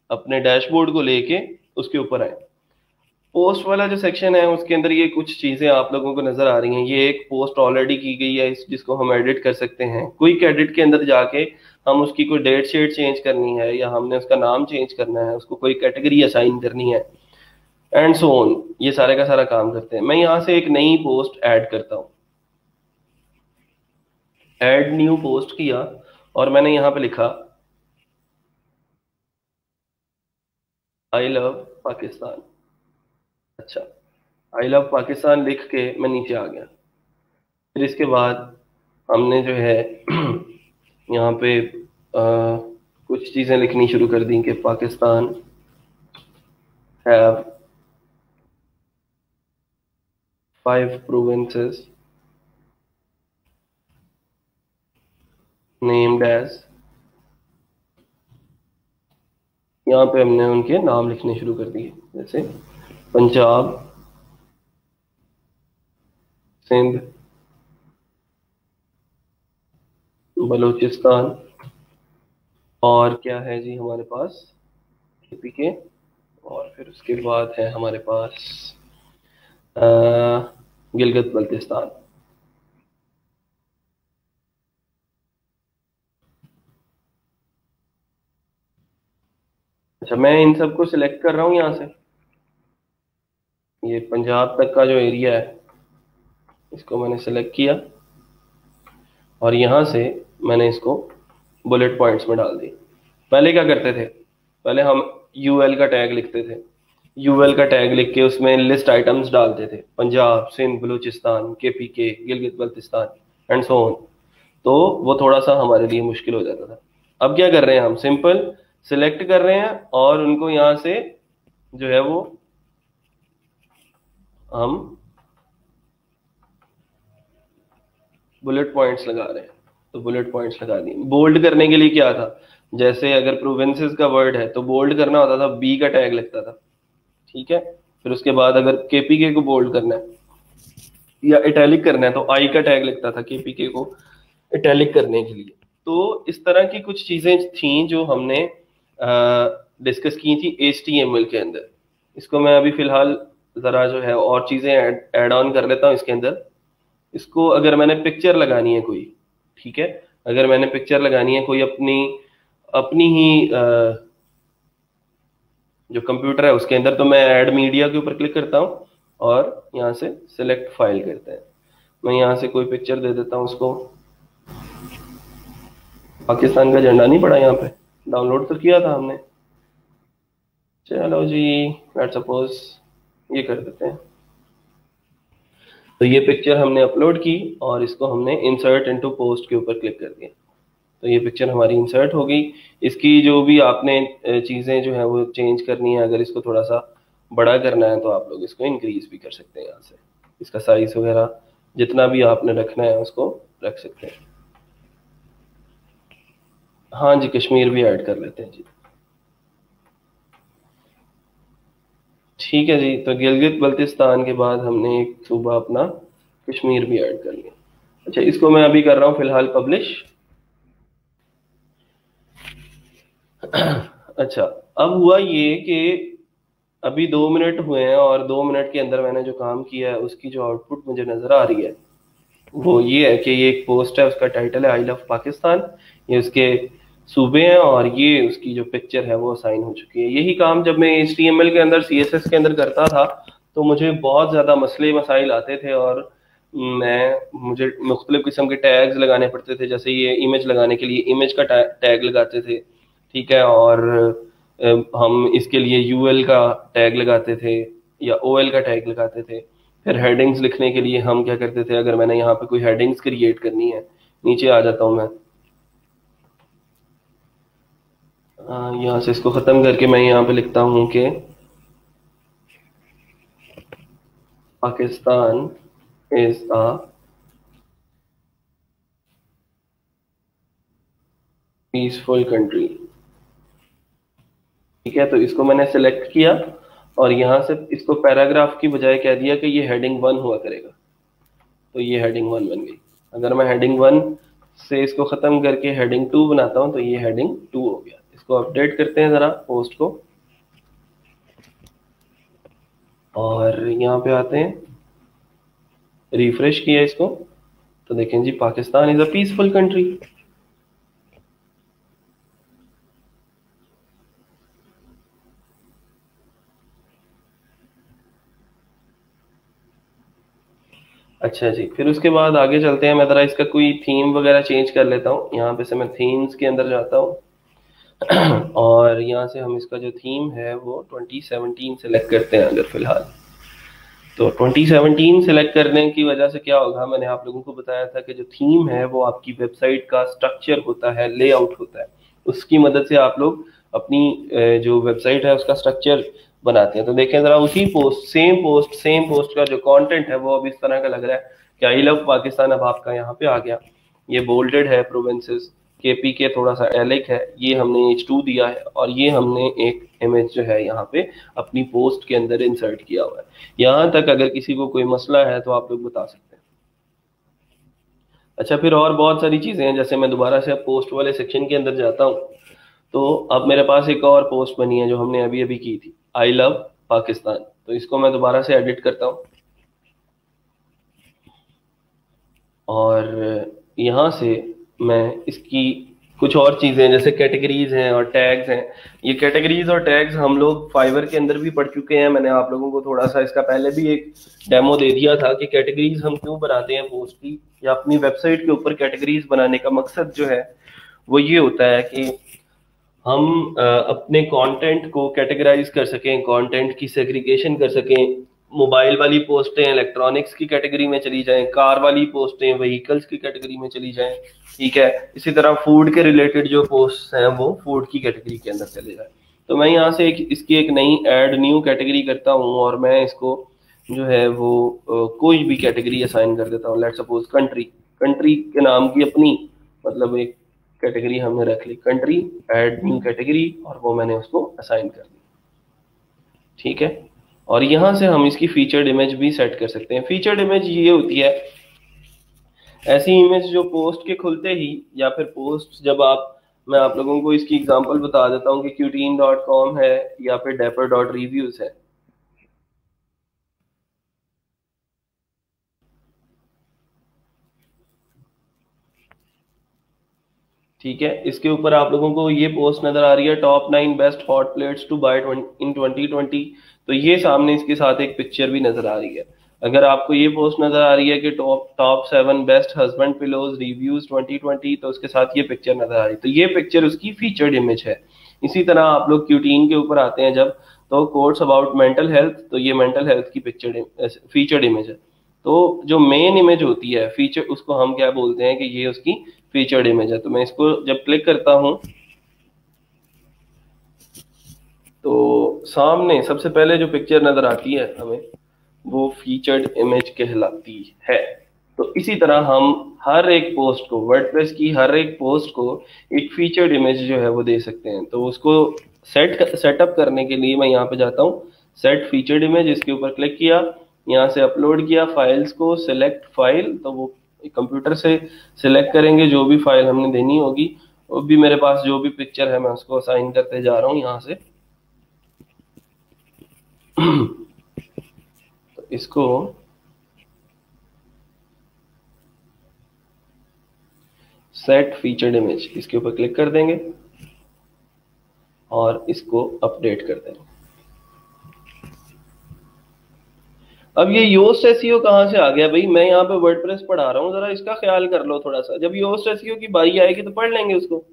अपने डैशबोर्ड को लेके, उसके ऊपर आए। पोस्ट वाला जो सेक्शन है उसके अंदर ये कुछ चीजें आप लोगों को नजर आ रही हैं। ये एक पोस्ट ऑलरेडी की गई है, जिसको हम एडिट कर सकते हैं। क्विक एडिट के अंदर जाके हम उसकी कोई डेट शीट चेंज करनी है, या हमने उसका नाम चेंज करना है, उसको कोई कैटेगरी असाइन करनी है, एंड सो ऑन, ये सारे का सारा काम करते हैं। मैं यहाँ से एक नई पोस्ट ऐड करता हूँ। ऐड न्यू पोस्ट किया और मैंने यहाँ पे लिखा आई लव पाकिस्तान। अच्छा, आई लव पाकिस्तान लिख के मैं नीचे आ गया। फिर इसके बाद हमने जो है यहाँ पे कुछ चीजें लिखनी शुरू कर दी कि Pakistan have 5 provinces named as. यहाँ पे हमने उनके नाम लिखने शुरू कर दिए, जैसे पंजाब, सिंध, बलूचिस्तान, और क्या है जी हमारे पास, KPK, और फिर उसके बाद है हमारे पास गिलगित बल्तिस्तान। अच्छा, मैं इन सबको सिलेक्ट कर रहा हूँ यहाँ से। ये पंजाब तक का जो एरिया है इसको मैंने सेलेक्ट किया, और यहाँ से मैंने इसको बुलेट पॉइंट्स में डाल दी। पहले क्या करते थे, पहले हम यूएल का टैग लिखते थे। यूएल का टैग लिख के उसमें लिस्ट आइटम्स डालते थे, Punjab, Sindh, Balochistan, KPK, Gilgit Baltistan and so on. तो वो थोड़ा सा हमारे लिए मुश्किल हो जाता था। अब क्या कर रहे हैं, हम सिंपल सिलेक्ट कर रहे हैं और उनको यहाँ से जो है वो हम बुलेट पॉइंट्स लगा रहे हैं, तो बुलेट पॉइंट्स लगा दिए। बोल्ड करने के लिए क्या था, जैसे अगर प्रोविंसेस का वर्ड है तो बोल्ड करना होता था, बी का टैग लगता था, ठीक है। फिर उसके बाद अगर केपीके को बोल्ड करना है या इटैलिक करना है तो आई का टैग लगता था केपीके को इटैलिक करने के लिए। तो इस तरह की कुछ चीजें थी जो हमने डिस्कस की थी HTML के अंदर। इसको मैं अभी फिलहाल जरा जो है और चीजें ऐड ऑन कर लेता हूँ इसके अंदर। इसको अगर मैंने पिक्चर लगानी है कोई, ठीक है, अगर मैंने पिक्चर लगानी है कोई अपनी अपनी ही जो कंप्यूटर है उसके अंदर, तो मैं ऐड मीडिया के ऊपर क्लिक करता हूँ और यहाँ से सिलेक्ट फाइल करते हैं। मैं यहाँ से कोई पिक्चर दे देता हूँ उसको। पाकिस्तान का झंडा नहीं पड़ा यहाँ पे, डाउनलोड तो किया था हमने। चलो जी, लेट्स सपोज ये कर देते हैं। तो ये पिक्चर हमने अपलोड की और इसको हमने इंसर्ट इनटू पोस्ट के ऊपर क्लिक कर दिया, तो ये पिक्चर हमारी इंसर्ट हो गई। इसकी जो भी आपने चीज़ें जो है वो चेंज करनी है, अगर इसको थोड़ा सा बड़ा करना है तो आप लोग इसको इंक्रीज भी कर सकते हैं यहाँ से। इसका साइज वगैरह जितना भी आपने रखना है उसको रख सकते हैं। हाँ जी, कश्मीर भी ऐड कर लेते हैं जी। ठीक है जी, तो गिलगित बल्तिस्तान के बाद हमने एक सूबा अपना कश्मीर भी ऐड कर लिया। अच्छा, इसको मैं अभी कर रहा हूँ फिलहाल पब्लिश। अच्छा, अब हुआ ये कि अभी 2 मिनट हुए हैं और 2 मिनट के अंदर मैंने जो काम किया है उसकी जो आउटपुट मुझे नजर आ रही है वो ये है कि ये एक पोस्ट है, उसका टाइटल है आई लव पाकिस्तान, ये उसके सूबे हैं और ये उसकी जो पिक्चर है वो असाइन हो चुकी है। यही काम जब मैं HTML के अंदर CSS के अंदर करता था तो मुझे बहुत ज़्यादा मसले मसाइल आते थे और मुझे मुख्तलिफ किस्म के टैग्स लगाने पड़ते थे। जैसे ये इमेज लगाने के लिए इमेज का टैग लगाते थे, ठीक है, और हम इसके लिए UL का टैग लगाते थे या OL का टैग लगाते थे। फिर हेडिंग्स लिखने के लिए हम क्या करते थे, अगर मैंने यहाँ पे कोई हेडिंग्स क्रिएट करनी है, नीचे आ जाता हूँ मैं, यहाँ से इसको ख़त्म करके मैं यहाँ पे लिखता हूँ कि Pakistan is a peaceful country, ठीक है। तो इसको मैंने सेलेक्ट किया और यहाँ से इसको पैराग्राफ की बजाय कह दिया कि ये हेडिंग 1 हुआ करेगा, तो ये हेडिंग 1 बन गई। अगर मैं हेडिंग 1 से इसको ख़त्म करके हेडिंग 2 बनाता हूँ तो ये हेडिंग 2 हो गया। इसको अपडेट करते हैं ज़रा पोस्ट को और यहाँ पे आते हैं, रिफ्रेश किया इसको तो देखें जी, Pakistan is a peaceful country. अच्छा जी, फिर उसके बाद आगे चलते हैं। मैं ज़रा इसका कोई थीम वगैरह चेंज कर लेता हूँ। यहाँ पे से मैं थीम्स के अंदर जाता हूँ और यहाँ से हम इसका जो थीम है वो 2017 सेलेक्ट करते हैं अगर फ़िलहाल। तो 2017 सेलेक्ट करने की वजह से क्या होगा, मैंने आप लोगों को बताया था कि जो थीम है वो आपकी वेबसाइट का स्ट्रक्चर होता है, लेआउट होता है। उसकी मदद से आप लोग अपनी जो वेबसाइट है उसका स्ट्रक्चर बनाते हैं। तो देखें ज़रा, उसी सेम पोस्ट का जो कंटेंट है वो अब इस तरह का लग रहा है कि आई लव पाकिस्तान अब आपका यहाँ पे आ गया। ये बोल्डेड है, प्रोविंसेस, KPK थोड़ा सा एलिक है, ये हमने H2 दिया है और ये हमने एक इमेज जो है यहाँ पे अपनी पोस्ट के अंदर इंसर्ट किया हुआ है। यहाँ तक अगर किसी को कोई मसला है तो आप लोग बता सकते हैं। अच्छा, फिर और बहुत सारी चीज़ें हैं। जैसे मैं दोबारा से अब पोस्ट वाले सेक्शन के अंदर जाता हूँ तो अब मेरे पास एक और पोस्ट बनी है जो हमने अभी अभी की थी, आई लव पाकिस्तान। तो इसको मैं दोबारा से एडिट करता हूँ और यहाँ से मैं इसकी कुछ और चीज़ें जैसे कैटेगरीज हैं और टैग्स हैं। ये कैटेगरीज और टैग्स हम लोग फाइवर के अंदर भी पढ़ चुके हैं। मैंने आप लोगों को थोड़ा सा इसका पहले भी एक डेमो दे दिया था कि कैटेगरीज हम क्यों बनाते हैं पोस्ट की, या अपनी वेबसाइट के ऊपर कैटेगरीज बनाने का मकसद जो है वो ये होता है कि हम अपने कंटेंट को कैटेगराइज कर सकें, कंटेंट की सेग्रीगेशन कर सकें। मोबाइल वाली पोस्टें इलेक्ट्रॉनिक्स की कैटेगरी में चली जाएं, कार वाली पोस्टें व्हीकल्स की कैटेगरी में चली जाएं, ठीक है। इसी तरह फूड के रिलेटेड जो पोस्ट हैं वो फूड की कैटेगरी के अंदर चले जाएं। तो मैं यहाँ से इसकी एक नई ऐड न्यू कैटेगरी करता हूँ और मैं इसको जो है वो कोई भी कैटेगरी असाइन कर देता हूँ। लेट्स सपोज कंट्री, कंट्री के नाम की अपनी मतलब एक कैटेगरी हमने रख ली, कंट्री, ऐड न्यू कैटेगरी, और वो मैंने उसको असाइन कर दी। ठीक है, और यहां से हम इसकी फीचर्ड इमेज भी सेट कर सकते हैं। फीचर्ड इमेज ये होती है ऐसी इमेज जो पोस्ट के खुलते ही या फिर पोस्ट जब आप, मैं आप लोगों को इसकी एग्जांपल बता देता हूँ कि qteen.com है या फिर dapper.reviews है। ठीक है, इसके ऊपर आप लोगों को ये पोस्ट नजर आ रही है, top 9 best hot plates to buy in 2020। तो ये सामने इसके साथ एक पिक्चर भी नजर आ रही है। अगर आपको ये पोस्ट नजर आ रही है कि top top 7 best husband pillows reviews 2020, तो उसके साथ ये पिक्चर नजर आ रही है, तो ये पिक्चर उसकी फीचर्ड इमेज है। इसी तरह आप लोग क्यूटीन के ऊपर आते हैं जब, तो कोट्स अबाउट मेंटल हेल्थ, तो ये मेंटल हेल्थ की पिक्चर फीचर्ड इमेज है। तो जो मेन इमेज होती है फीचर, उसको हम क्या बोलते हैं कि ये उसकी फीचर्ड इमेज है। तो मैं इसको जब क्लिक करता हूं तो सामने सबसे पहले जो पिक्चर नजर आती है हमें, वो फीचर्ड इमेज कहलाती है। तो इसी तरह हम हर एक पोस्ट को, वर्डप्रेस की हर एक पोस्ट को एक फीचर्ड इमेज जो है वो दे सकते हैं। तो उसको सेटअप करने के लिए मैं यहाँ पे जाता हूँ, सेट फीचर्ड इमेज, इसके ऊपर क्लिक किया, यहाँ से अपलोड किया फाइल्स को, सिलेक्ट फाइल, तो वो कंप्यूटर से सिलेक्ट करेंगे जो भी फाइल हमने देनी होगी। वो भी मेरे पास जो भी पिक्चर है मैं उसको असाइन करते जा रहा हूँ यहाँ से। तो इसको सेट फीचर्ड इमेज, इसके ऊपर क्लिक कर देंगे और इसको अपडेट कर देंगे। अब ये योस्ट एसईओ कहाँ से आ गया भाई? मैं यहाँ पे वर्डप्रेस पढ़ा रहा हूँ, जरा इसका ख्याल कर लो थोड़ा सा। जब योस्ट एसईओ की बारी आएगी तो पढ़ लेंगे उसको।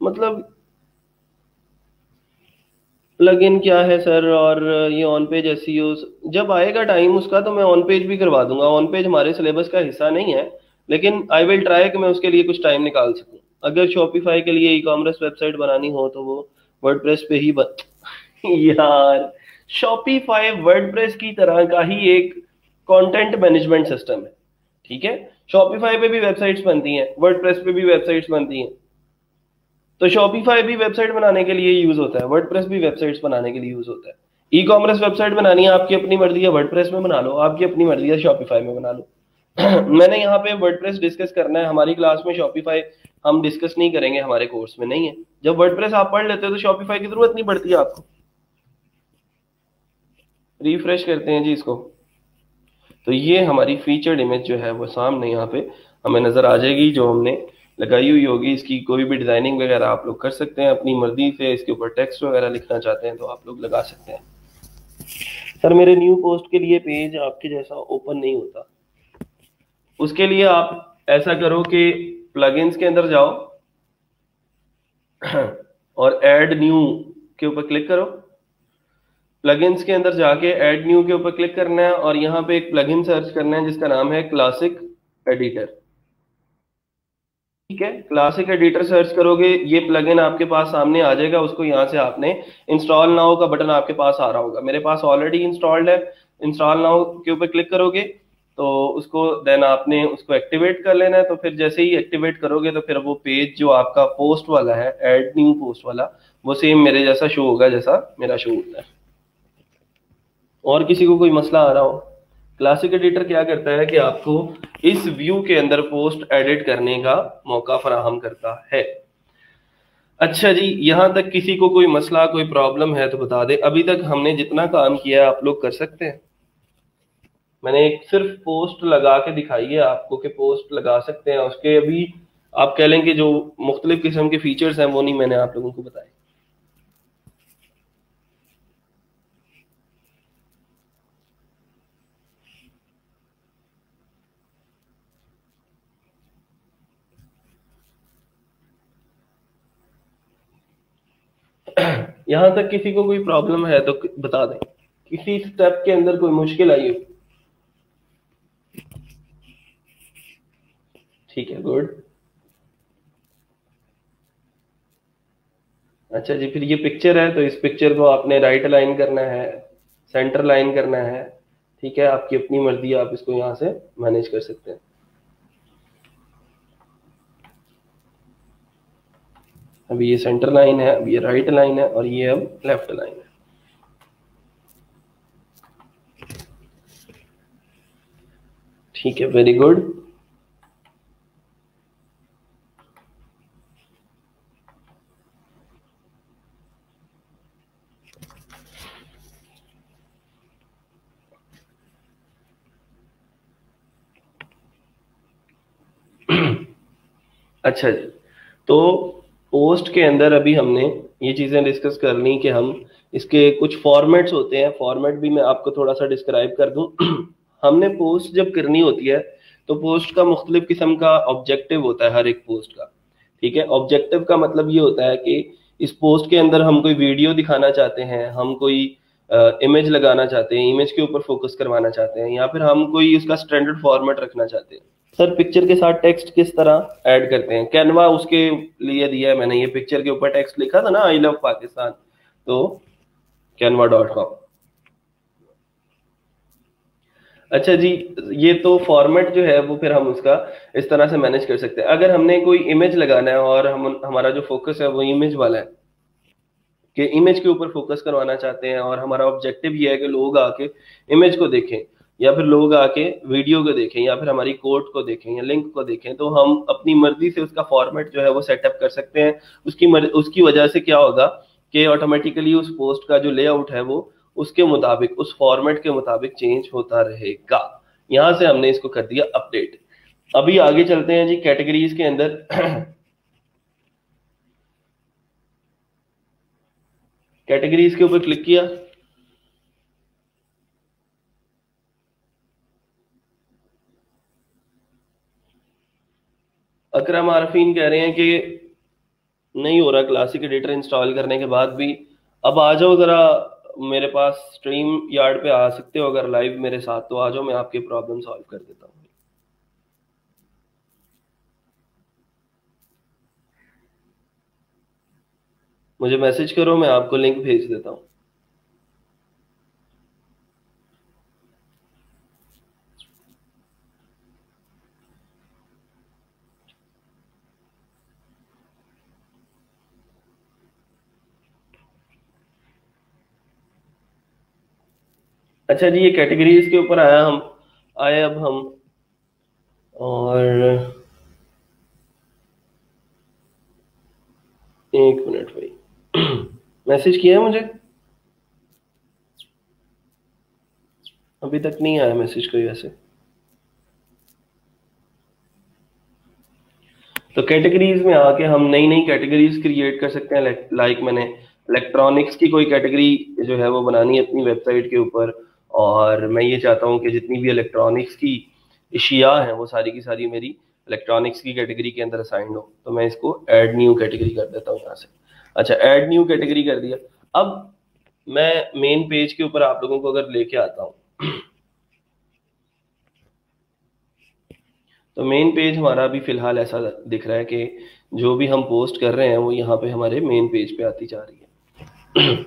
मतलब प्लगइन क्या है सर, और ये ऑन पेज एसईओ जब आएगा टाइम उसका तो मैं ऑन पेज भी करवा दूंगा। ऑन पेज हमारे सिलेबस का हिस्सा नहीं है, लेकिन आई विल ट्राई कि मैं उसके लिए कुछ टाइम निकाल सकूं। अगर शॉपिफाई के लिए ई कॉमर्स वेबसाइट बनानी हो तो वो वर्डप्रेस पे ही यार शॉपिफाई वर्डप्रेस की तरह का ही एक कंटेंट मैनेजमेंट सिस्टम है। ठीक है, शॉपिफाई पे भी वेबसाइट्स बनती हैं, वर्डप्रेस पे भी वेबसाइट्स बनती हैं। तो शॉपिफाई भी वेबसाइट बनाने के लिए यूज होता है, वर्डप्रेस भी वेबसाइट्स बनाने के लिए यूज होता है। ई कॉमर्स वेबसाइट बनानी है आपकी अपनी मर्जी है, वर्डप्रेस में बना लो, आपकी अपनी मर्जी है शॉपिफाई में बना लो। मैंने यहाँ पे वर्डप्रेस डिस्कस करना है, हमारी क्लास में शॉपिफाई हम डिस्कस नहीं करेंगे, हमारे कोर्स में नहीं है। जब वर्डप्रेस आप पढ़ लेते हो तो शॉपिफाई की जरूरत नहीं पड़ती है आपको। रिफ्रेश करते हैं जी इसको, तो ये हमारी फीचर्ड इमेज जो है वो सामने यहाँ पे हमें नजर आ जाएगी, जो हमने लगाई हुई होगी। इसकी कोई भी डिजाइनिंग वगैरह आप लोग कर सकते हैं अपनी मर्जी से, इसके ऊपर टेक्स्ट वगैरह लिखना चाहते हैं तो आप लोग लगा सकते हैं। सर मेरे न्यू पोस्ट के लिए पेज आपके जैसा ओपन नहीं होता, उसके लिए आप ऐसा करो कि प्लगइन्स के अंदर जाओ और ऐड न्यू के ऊपर क्लिक करो। प्लगइन्स के अंदर जाके ऐड न्यू के ऊपर क्लिक करना है और यहाँ पे एक प्लगइन सर्च करना है जिसका नाम है क्लासिक एडिटर। ठीक है, क्लासिक एडिटर सर्च करोगे, ये प्लगइन आपके पास सामने आ जाएगा। उसको यहाँ से आपने इंस्टॉल नाउ का बटन आपके पास आ रहा होगा, मेरे पास ऑलरेडी इंस्टॉल्ड है। इंस्टॉल नाउ के ऊपर क्लिक करोगे तो उसको देन आपने उसको एक्टिवेट कर लेना है। तो फिर जैसे ही एक्टिवेट करोगे तो फिर वो पेज जो आपका पोस्ट वाला है, ऐड न्यू पोस्ट वाला, वो सेम मेरे जैसा शो होगा जैसा मेरा शो होता है। और किसी को कोई मसला आ रहा हो? क्लासिक एडिटर क्या करता है कि आपको इस व्यू के अंदर पोस्ट एडिट करने का मौका फराहम करता है। अच्छा जी, यहां तक किसी को कोई मसला कोई प्रॉब्लम है तो बता दे। अभी तक हमने जितना काम किया है आप लोग कर सकते हैं। मैंने एक सिर्फ पोस्ट लगा के दिखाई है आपको कि पोस्ट लगा सकते हैं, उसके अभी आप कह लेंगे जो मुख्तलिफ किस्म के फीचर्स हैं वो नहीं मैंने आप लोगों को बताए। यहां तक किसी को कोई प्रॉब्लम है तो बता दें, किसी स्टेप के अंदर कोई मुश्किल आई हो? ठीक है, गुड। अच्छा जी, फिर ये पिक्चर है तो इस पिक्चर को आपने राइट अलाइन करना है, सेंटर लाइन करना है। ठीक है, आपकी अपनी मर्जी है, आप इसको यहाँ से मैनेज कर सकते हैं। अभी ये सेंटर लाइन है, अभी ये राइट लाइन है और ये अब लेफ्ट लाइन है। ठीक है, वेरी गुड। अच्छा जी, तो पोस्ट के अंदर अभी हमने ये चीजें डिस्कस कर ली कि हम इसके कुछ फॉर्मेट्स होते हैं। फॉर्मेट भी मैं आपको थोड़ा सा डिस्क्राइब कर दूं। हमने पोस्ट जब करनी होती है तो पोस्ट का मुख्तलिफ किस्म का ऑब्जेक्टिव होता है हर एक पोस्ट का। ठीक है, ऑब्जेक्टिव का मतलब ये होता है कि इस पोस्ट के अंदर हम कोई वीडियो दिखाना चाहते हैं, हम कोई इमेज लगाना चाहते हैं, इमेज के ऊपर फोकस करवाना चाहते हैं, या फिर हम कोई उसका स्टैंडर्ड फॉर्मेट रखना चाहते हैं। सर पिक्चर के साथ टेक्स्ट किस तरह ऐड करते हैं? कैनवा उसके लिए दिया है मैंने, ये पिक्चर के ऊपर टेक्स्ट लिखा था ना, आई लव पाकिस्तान, तो canva.com। अच्छा जी, ये तो फॉर्मेट जो है वो फिर हम उसका इस तरह से मैनेज कर सकते हैं। अगर हमने कोई इमेज लगाना है और हम हमारा जो फोकस है वो इमेज वाला है, कि इमेज के ऊपर फोकस करवाना चाहते हैं और हमारा ऑब्जेक्टिव ये है कि लोग आके इमेज को देखें, या फिर लोग आके वीडियो को देखें, या फिर हमारी कोड को देखें या लिंक को देखें, तो हम अपनी मर्जी से उसका फॉर्मेट जो है वो सेटअप कर सकते हैं। उसकी वजह से क्या होगा कि ऑटोमेटिकली उस पोस्ट का जो लेआउट है वो उसके मुताबिक, उस फॉर्मेट के मुताबिक चेंज होता रहेगा। यहां से हमने इसको कर दिया अपडेट। अभी आगे चलते हैं जी कैटेगरीज के अंदर। कैटेगरीज के ऊपर क्लिक किया। अकरम आरफीन कह रहे हैं कि नहीं हो रहा क्लासिक एडिटर इंस्टॉल करने के बाद भी। अब आ जाओ जरा मेरे पास, स्ट्रीम यार्ड पे आ सकते हो अगर लाइव मेरे साथ, तो आ जाओ, मैं आपकी प्रॉब्लम सॉल्व कर देता हूँ। मुझे मैसेज करो, मैं आपको लिंक भेज देता हूँ। अच्छा जी, ये कैटेगरीज के ऊपर आए अब हम। और एक मिनट भाई, मैसेज किया है मुझे? अभी तक नहीं आया मैसेज कोई वैसे। तो कैटेगरीज में आके हम नई नई कैटेगरीज क्रिएट कर सकते हैं। लाइक मैंने इलेक्ट्रॉनिक्स की कोई कैटेगरी जो है वो बनानी है अपनी वेबसाइट के ऊपर, और मैं ये चाहता हूँ कि जितनी भी इलेक्ट्रॉनिक्स की इशिया हैं वो सारी की सारी मेरी इलेक्ट्रॉनिक्स की कैटेगरी के अंदर असाइंड हो। तो मैं इसको ऐड न्यू कैटेगरी कर देता हूँ यहाँ से। अच्छा, ऐड न्यू कैटेगरी कर दिया। अब मैं मेन पेज के ऊपर आप लोगों को अगर लेके आता हूँ, तो मेन पेज हमारा अभी फिलहाल ऐसा दिख रहा है कि जो भी हम पोस्ट कर रहे हैं वो यहाँ पे हमारे मेन पेज पे आती जा रही है।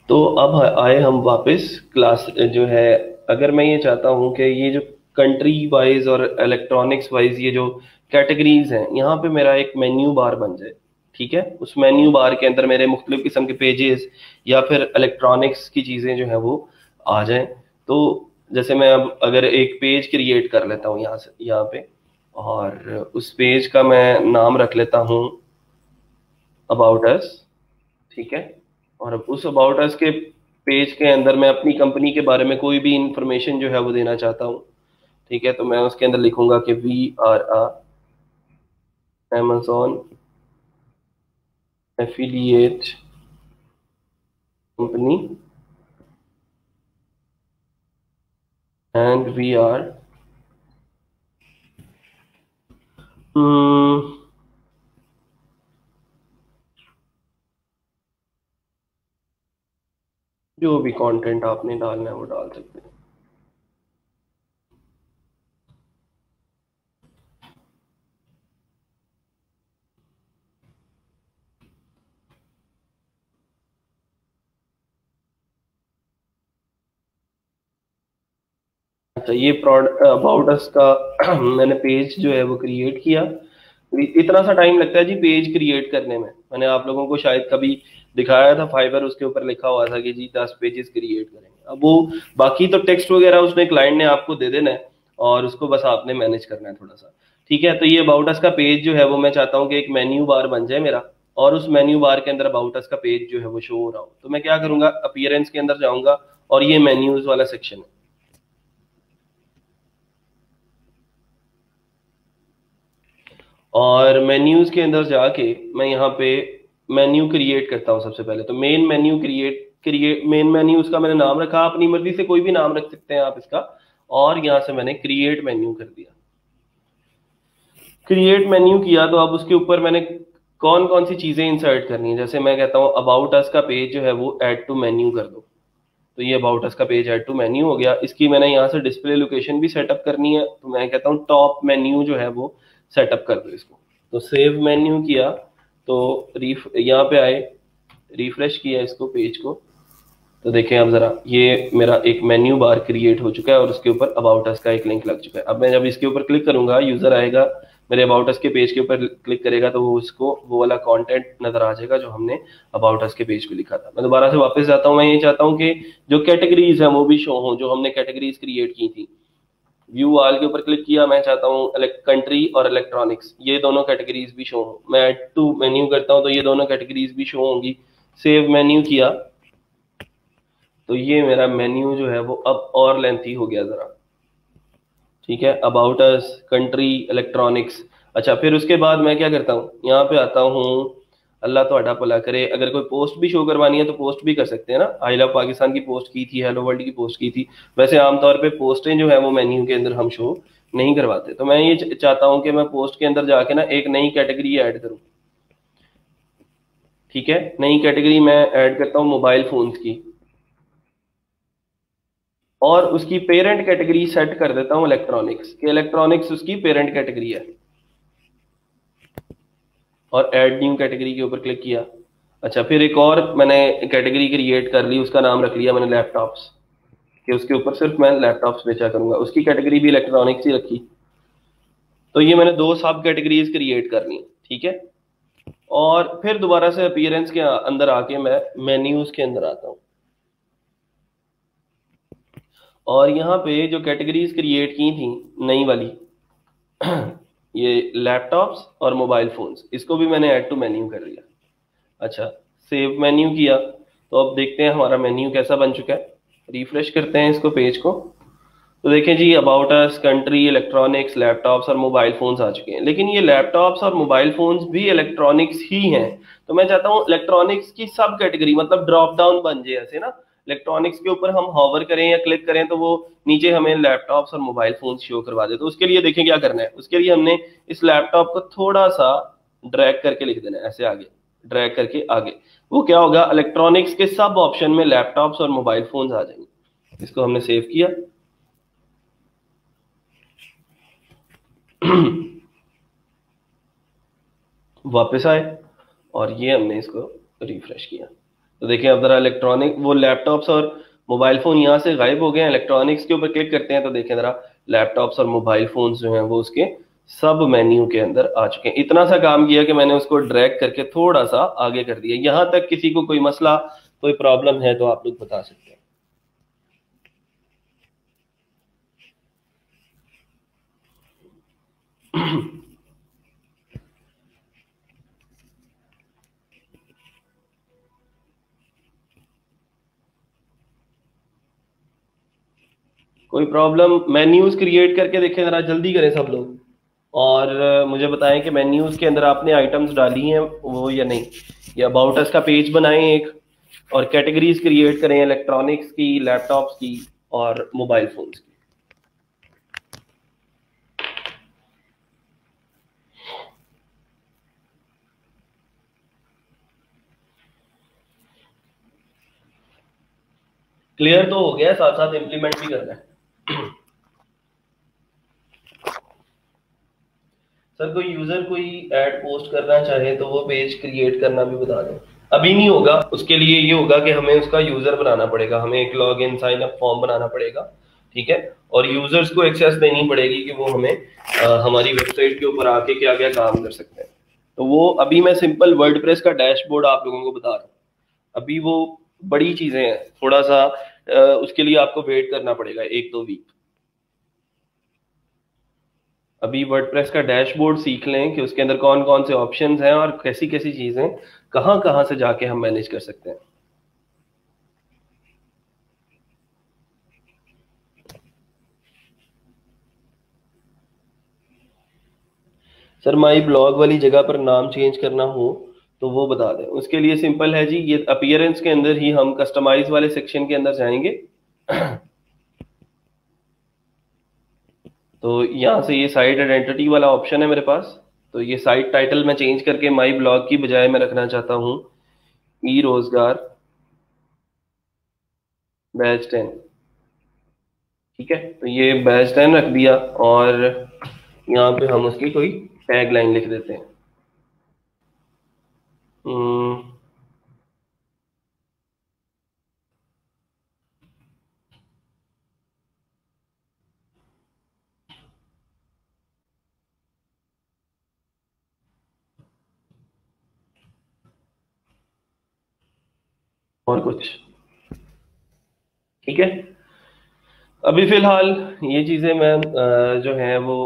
तो अब आए हम वापस क्लास जो है। अगर मैं ये चाहता हूँ कि ये जो कंट्री वाइज और इलेक्ट्रॉनिक्स वाइज ये जो कैटेगरीज हैं, यहाँ पे मेरा एक मेन्यू बार बन जाए। ठीक है, उस मेन्यू बार के अंदर मेरे मुख्तलिफ किस्म के पेजेस या फिर इलेक्ट्रॉनिक्स की चीज़ें जो है वो आ जाएं। तो जैसे मैं अब अगर एक पेज क्रिएट कर लेता हूँ यहाँ से, यहाँ पे, और उस पेज का मैं नाम रख लेता हूँ अबाउट अस। ठीक है, और अब उस अबाउट अस के पेज के अंदर मैं अपनी कंपनी के बारे में कोई भी इंफॉर्मेशन जो है वो देना चाहता हूँ। ठीक है, तो मैं उसके अंदर लिखूंगा कि we are a Amazon affiliate company and we are जो भी कंटेंट आपने डालना है वो डाल सकते हैं। अच्छा, ये अबाउट अस का मैंने पेज जो है वो क्रिएट किया। इतना सा टाइम लगता है जी पेज क्रिएट करने में। मैंने आप लोगों को शायद कभी दिखाया था, फाइबर उसके ऊपर लिखा हुआ था कि जी 10 पेजेस क्रिएट करेंगे। अब वो बाकी तो टेक्स्ट वगैरह उसने क्लाइंट ने आपको दे देना है और उसको बस आपने मैनेज करना है थोड़ा सा। ठीक है, तो ये अबाउट अस का पेज जो है वो मैं चाहता हूँ कि एक मेन्यू बार बन जाए मेरा, और उस मेन्यू बार के अंदर अबाउट अस का पेज जो है वो शो हो रहा हो। तो मैं क्या करूंगा, अपीयरेंस के अंदर जाऊंगा और ये मेन्यूज वाला सेक्शन है। और मेन्यूज के अंदर जाके मैं यहाँ पे मेन्यू क्रिएट करता हूँ। सबसे पहले तो main menu create main menu उसका मैंने नाम रखा, अपनी मर्जी से कोई भी नाम रख सकते हैं आप इसका। और यहाँ से मैंने क्रिएट मेन्यू कर दिया। क्रिएट मेन्यू किया तो अब उसके ऊपर मैंने कौन कौन सी चीजें इंसर्ट करनी है। जैसे मैं कहता हूँ अबाउट अस का पेज जो है वो ऐड टू मेन्यू कर दो, तो ये अबाउट अस का पेज ऐड टू मेन्यू हो गया। इसकी मैंने यहाँ से डिस्प्ले लोकेशन भी सेटअप करनी है, तो मैं कहता हूँ टॉप मेन्यू जो है वो सेटअप कर दो इसको। तो सेव मेन्यू किया, तो यहाँ पे आए, रिफ्रेश किया इसको पेज को, तो देखें अब जरा ये मेरा एक मेन्यू बार क्रिएट हो चुका है और उसके ऊपर अबाउट अस का एक लिंक लग चुका है। अब मैं जब इसके ऊपर क्लिक करूंगा, यूजर आएगा मेरे अबाउट अस के पेज के ऊपर क्लिक करेगा, तो वो उसको वो वाला कंटेंट नजर आ जाएगा जो हमने अबाउट अस के पेज पे लिखा था। मैं दोबारा से वापस जाता हूँ। मैं ये चाहता हूँ कि जो कैटेगरीज है वो भी शो हो, जो हमने कैटेगरीज क्रिएट की थी। व्यू ऑल के ऊपर क्लिक किया, मैं चाहता हूँ कंट्री और इलेक्ट्रॉनिक्स ये दोनों कैटेगरीज भी शो हो। मैं ऐड टू मेन्यू करता हूँ तो ये दोनों कैटेगरीज भी शो होंगी। सेव मेन्यू किया, तो ये मेरा मेन्यू जो है वो अब और लेंथी हो गया जरा। ठीक है, अबाउट अस, कंट्री, इलेक्ट्रॉनिक्स। अच्छा, फिर उसके बाद मैं क्या करता हूँ, यहाँ पे आता हूँ। अल्लाह तो भला करे, अगर कोई पोस्ट भी शो करवानी है तो पोस्ट भी कर सकते हैं ना। आई लव पाकिस्तान की पोस्ट की थी, हेलो वर्ल्ड की पोस्ट की थी। वैसे आमतौर पे पोस्टें जो है वो मेन्यू के अंदर हम शो नहीं करवाते। तो मैं ये चाहता हूँ कि मैं पोस्ट के अंदर जाके ना एक नई कैटेगरी ऐड करूँ। ठीक है, नई कैटेगरी मैं ऐड करता हूँ मोबाइल फोन्स की, और उसकी पेरेंट कैटेगरी सेट कर देता हूँ इलेक्ट्रॉनिक्स, कि इलेक्ट्रॉनिक्स उसकी पेरेंट कैटेगरी है। और ऐड न्यू कैटेगरी के ऊपर क्लिक किया। अच्छा, फिर एक और मैंने कैटेगरी क्रिएट कर ली, उसका नाम रख लिया मैंने लैपटॉप्स, कि उसके ऊपर सिर्फ मैं लैपटॉप्स बेचा करूंगा। उसकी कैटेगरी भी इलेक्ट्रॉनिक्स ही रखी। तो ये मैंने दो सब कैटेगरीज क्रिएट करनी। ठीक है, और फिर दोबारा से अपीयरेंस के अंदर आके मैं मेन्यूज के अंदर आता हूँ, और यहाँ पे जो कैटेगरीज क्रिएट की थी नई वाली ये लैपटॉप्स और मोबाइल फोन्स, इसको भी मैंने ऐड टू मेन्यू कर दिया। अच्छा, सेव मेन्यू किया, तो अब देखते हैं हमारा मेन्यू कैसा बन चुका है। रिफ्रेश करते हैं इसको पेज को, तो देखें जी about us, country, electronics, laptops और मोबाइल फोन्स आ चुके हैं। लेकिन ये लैपटॉप्स और मोबाइल फोन्स भी इलेक्ट्रॉनिक्स ही हैं। तो मैं चाहता हूँ इलेक्ट्रॉनिक्स की सब कैटेगरी, मतलब ड्रॉप डाउन बन जाए ऐसे ना। इलेक्ट्रॉनिक्स के ऊपर हम हॉवर करें या क्लिक करें तो वो नीचे हमें लैपटॉप्स और मोबाइल फोन शो करवा दे। तो उसके लिए देखें क्या करना है। उसके लिए हमने इस लैपटॉप को थोड़ा सा ड्रैग करके लिख देना है, ऐसे आगे ड्रैग करके आगे। वो क्या होगा, इलेक्ट्रॉनिक्स के सब ऑप्शन में लैपटॉप्स और मोबाइल फोन्स आ जाएंगे। इसको हमने सेव किया वापस आए, और ये हमने इसको रिफ्रेश किया, तो देखिए अब जरा इलेक्ट्रॉनिक वो लैपटॉप्स और मोबाइल फोन यहाँ से गायब हो गए हैं। इलेक्ट्रॉनिक्स के ऊपर क्लिक करते हैं तो देखें जरा लैपटॉप्स और मोबाइल फोन्स जो हैं वो उसके सब मेन्यू के अंदर आ चुके हैं। इतना सा काम किया कि मैंने उसको ड्रैग करके थोड़ा सा आगे कर दिया। यहाँ तक किसी को कोई मसला, कोई प्रॉब्लम है तो आप लोग बता सकते हैं। कोई प्रॉब्लम? मेन्यूज क्रिएट करके देखें जरा, जल्दी करें सब लोग, और मुझे बताएं कि मेन्यूज के अंदर आपने आइटम्स डाली हैं वो या नहीं। या अबाउट अस का पेज बनाएं एक, और कैटेगरीज क्रिएट करें इलेक्ट्रॉनिक्स की, लैपटॉप्स की और मोबाइल फोन्स की। क्लियर तो हो गया, साथ साथ इंप्लीमेंट भी करना है। सर कोई यूजर कोई ऐड पोस्ट करना चाहे तो वो पेज क्रिएट करना भी बता दें। अभी नहीं होगा, उसके लिए ये होगा कि हमें उसका यूजर बनाना पड़ेगा, हमें एक log in sign up form बनाना पड़ेगा। ठीक है, और यूजर्स को एक्सेस देनी पड़ेगी कि वो हमें हमारी वेबसाइट के ऊपर आके क्या क्या काम कर सकते हैं। तो वो अभी मैं सिंपल वर्डप्रेस का डैशबोर्ड आप लोगों को बता रहा हूँ। अभी वो बड़ी चीजें हैं, थोड़ा सा उसके लिए आपको वेट करना पड़ेगा 1-2 वीक। अभी वर्डप्रेस का डैशबोर्ड सीख लें कि उसके अंदर कौन कौन से ऑप्शंस हैं और कैसी कैसी चीजें कहाँ कहाँ से जाके हम मैनेज कर सकते हैं। सर माई ब्लॉग वाली जगह पर नाम चेंज करना हो तो वो बता दें। उसके लिए सिंपल है जी, ये अपीयरेंस के अंदर ही हम कस्टमाइज वाले सेक्शन के अंदर जाएंगे। तो यहाँ से ये साइट आइडेंटिटी वाला ऑप्शन है मेरे पास। तो ये साइट टाइटल मैं चेंज करके माई ब्लॉग की बजाय मैं रखना चाहता हूँ ई रोजगार बैच 10। ठीक है, तो ये बैच 10 रख दिया और यहाँ पे हम उसकी कोई टैग लाइन लिख देते हैं। हम्म, और कुछ ठीक है। अभी फिलहाल ये चीजें मैं जो है वो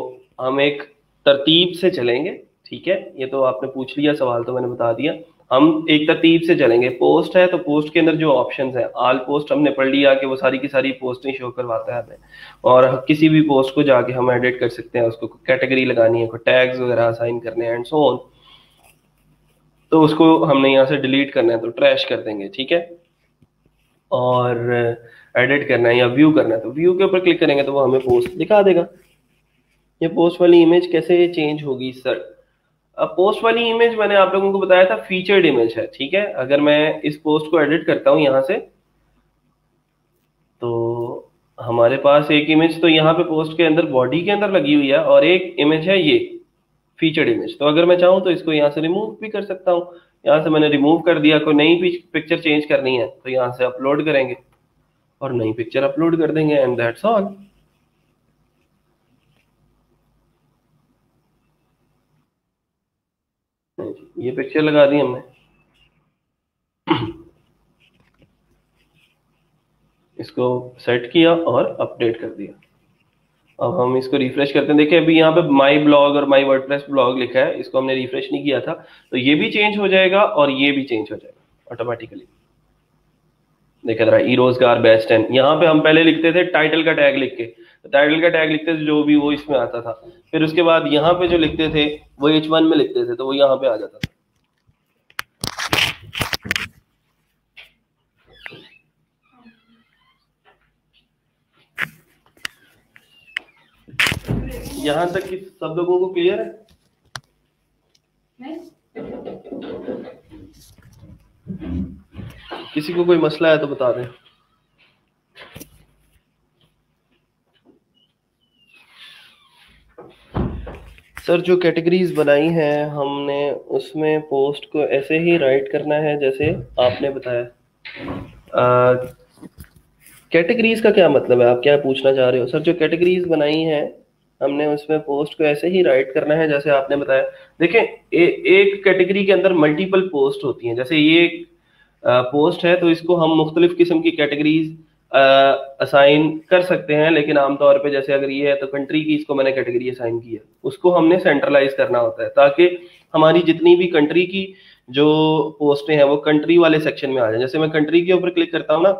हम एक तरतीब से चलेंगे। ठीक है, ये तो आपने पूछ लिया सवाल तो मैंने बता दिया। हम एक तरतीब से चलेंगे। पोस्ट है तो पोस्ट के अंदर जो ऑप्शंस है, ऑल पोस्ट हमने पढ़ लिया कि वो सारी की सारी पोस्टें शो करवाता है हमें। और किसी भी पोस्ट को जाके हम एडिट कर सकते हैं, उसको कैटेगरी लगानी है, कोई टैग्स वगैरह असाइन करने हैं एंड सो ऑन। तो उसको हमने यहाँ से डिलीट करना है तो ट्रैश कर देंगे। ठीक है, और एडिट करना है या व्यू करना है तो व्यू के ऊपर क्लिक करेंगे तो वो हमें पोस्ट दिखा देगा। ये पोस्ट वाली इमेज कैसे चेंज होगी सर? अब पोस्ट वाली इमेज मैंने आप लोगों को बताया था फीचर्ड इमेज है। ठीक है, अगर मैं इस पोस्ट को एडिट करता हूँ यहाँ से तो हमारे पास एक इमेज तो यहाँ पे पोस्ट के अंदर बॉडी के अंदर लगी हुई है और एक इमेज है ये फीचर्ड इमेज। तो अगर मैं चाहूँ तो इसको यहाँ से रिमूव भी कर सकता हूँ। यहाँ से मैंने रिमूव कर दिया। कोई नई पिक्चर चेंज करनी है तो यहाँ से अपलोड करेंगे और नई पिक्चर अपलोड कर देंगे एंड दैट्स ऑल। ये पिक्चर लगा दी हमने, इसको सेट किया और अपडेट कर दिया। अब हम इसको रिफ्रेश करते हैं। देखिए अभी यहाँ पे माई ब्लॉग और माई वर्डप्रेस ब्लॉग लिखा है, इसको हमने रिफ्रेश नहीं किया था। तो ये भी चेंज हो जाएगा और ये भी चेंज हो जाएगा ऑटोमेटिकली। देखा जरा ई रोजगार बैच 10, यहाँ पे हम पहले लिखते थे टाइटल का टैग लिख के, तो टाइटल का टैग लिखते थे जो भी वो इसमें आता था। फिर उसके बाद यहाँ पे जो लिखते थे वो H1 में लिखते थे तो वो यहाँ पे आ जाता था। यहाँ तक कि सब लोगों को क्लियर है? किसी को कोई मसला है तो बता दें। सर जो कैटेगरीज बनाई हैं हमने उसमें पोस्ट को ऐसे ही राइट करना है जैसे आपने बताया। कैटेगरीज का क्या मतलब है, आप क्या पूछना चाह रहे हो? सर जो कैटेगरीज बनाई हैं हमने उसमें पोस्ट को ऐसे ही राइट करना है जैसे आपने बताया। देखें एक कैटेगरी के अंदर मल्टीपल पोस्ट होती हैं। जैसे ये पोस्ट है तो इसको हम मुख्तलिफ किस्म की कैटेगरीज असाइन कर सकते हैं, लेकिन आमतौर पे जैसे अगर ये है तो कंट्री की इसको मैंने कैटेगरी असाइन की है, उसको हमने सेंट्रलाइज करना होता है ताकि हमारी जितनी भी कंट्री की जो पोस्टें हैं वो कंट्री वाले सेक्शन में आ जाए। जैसे मैं कंट्री के ऊपर क्लिक करता हूँ ना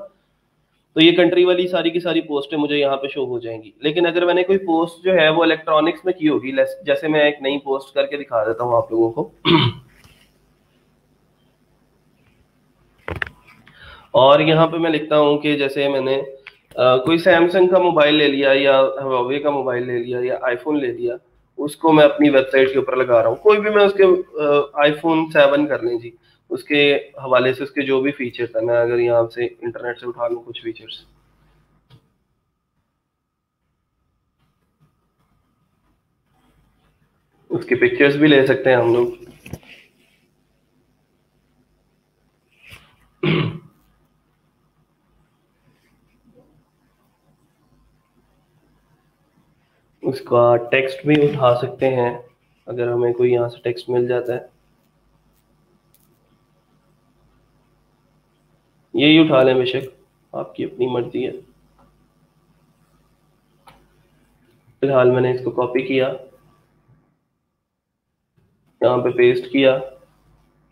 तो ये कंट्री वाली सारी की सारी पोस्टें मुझे यहाँ पे शो हो जाएंगी। लेकिन अगर मैंने कोई पोस्ट जो है वो इलेक्ट्रॉनिक्स में की होगी, जैसे मैं एक नई पोस्ट करके दिखा देता हूँ आप लोगों को। और यहाँ पे मैं लिखता हूँ कि जैसे मैंने कोई सैमसंग का मोबाइल ले लिया या हवावे का मोबाइल ले लिया या आईफोन ले लिया, उसको मैं अपनी वेबसाइट के ऊपर लगा रहा हूँ। कोई भी मैं उसके आईफोन 7 कर लें जी, उसके हवाले से उसके जो भी फीचर्स है, मैं अगर यहाँ से इंटरनेट से उठा लूँ कुछ फीचर्स, उसके पिक्चर्स भी ले सकते हैं हम लोग। इसका टेक्स्ट भी उठा सकते हैं अगर हमें कोई यहाँ से टेक्स्ट मिल जाता है, यही उठा लें, बेशक आपकी अपनी मर्जी है। फिलहाल मैंने इसको कॉपी किया, यहाँ पे पेस्ट किया,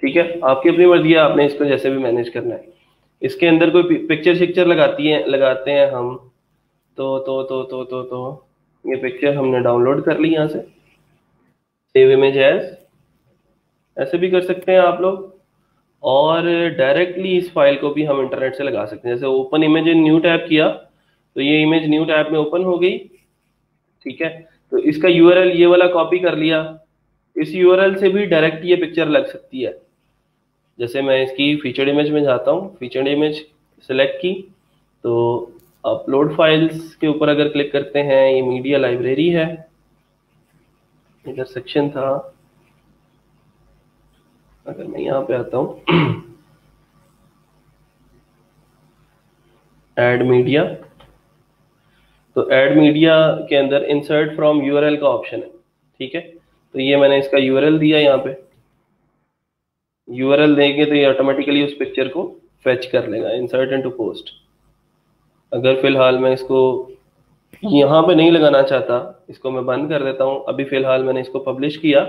ठीक है। आपकी अपनी मर्जी है, आपने इसको जैसे भी मैनेज करना है। इसके अंदर कोई पिक्चर शिक्चर लगाते हैं हम, तो ये पिक्चर हमने डाउनलोड कर ली यहाँ से, सेव इमेज एज, ऐसे भी कर सकते हैं आप लोग। और डायरेक्टली इस फाइल को भी हम इंटरनेट से लगा सकते हैं। जैसे open image in new tab किया तो ये इमेज न्यू टैब में ओपन हो गई, ठीक है। तो इसका यूआरएल ये वाला कॉपी कर लिया, इस यूआरएल से भी डायरेक्ट ये पिक्चर लग सकती है। जैसे मैं इसकी फीचर्ड इमेज में जाता हूँ, फीचर्ड इमेज सेलेक्ट की, तो अपलोड फाइल्स के ऊपर अगर क्लिक करते हैं, ये मीडिया लाइब्रेरी है, इधर सेक्शन था, अगर मैं यहाँ पे आता हूँ ऐड मीडिया, तो ऐड मीडिया के अंदर इंसर्ट फ्रॉम यूआरएल का ऑप्शन है, ठीक है। तो ये मैंने इसका यूआरएल दिया, यहाँ पे यूआरएल देंगे तो ये ऑटोमेटिकली उस पिक्चर को फेच कर लेगा, इंसर्ट इनटू पोस्ट। अगर फिलहाल मैं इसको यहाँ पे नहीं लगाना चाहता, इसको मैं बंद कर देता हूँ। अभी फिलहाल मैंने इसको पब्लिश किया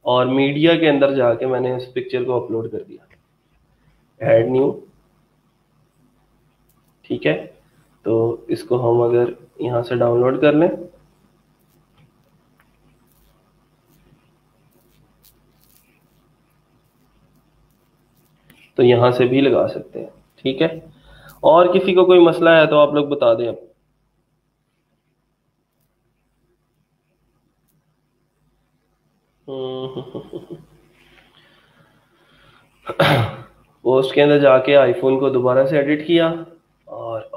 और मीडिया के अंदर जाके मैंने उस पिक्चर को अपलोड कर दिया, ऐड न्यू, ठीक है। तो इसको हम अगर यहाँ से डाउनलोड कर लें, तो यहाँ से भी लगा सकते हैं, ठीक है। और किसी को कोई मसला है तो आप लोग बता दें अब। पोस्ट के अंदर जाके आईफोन को दोबारा से एडिट किया और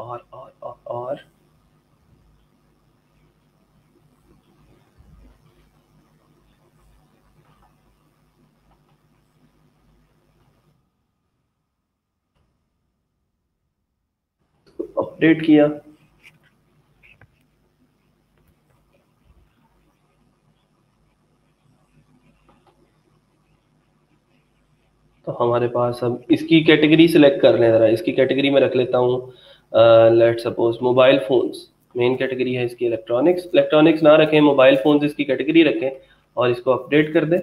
अपडेट किया। तो हमारे पास अब इसकी कैटेगरी सिलेक्ट कर लें, जरा इसकी कैटेगरी में रख लेता हूँ, let suppose mobile phones, main category है इसकी इलेक्ट्रॉनिक्स। इलेक्ट्रॉनिक्स ना रखें, मोबाइल फोन्स इसकी कैटेगरी रखें और इसको अपडेट कर दें।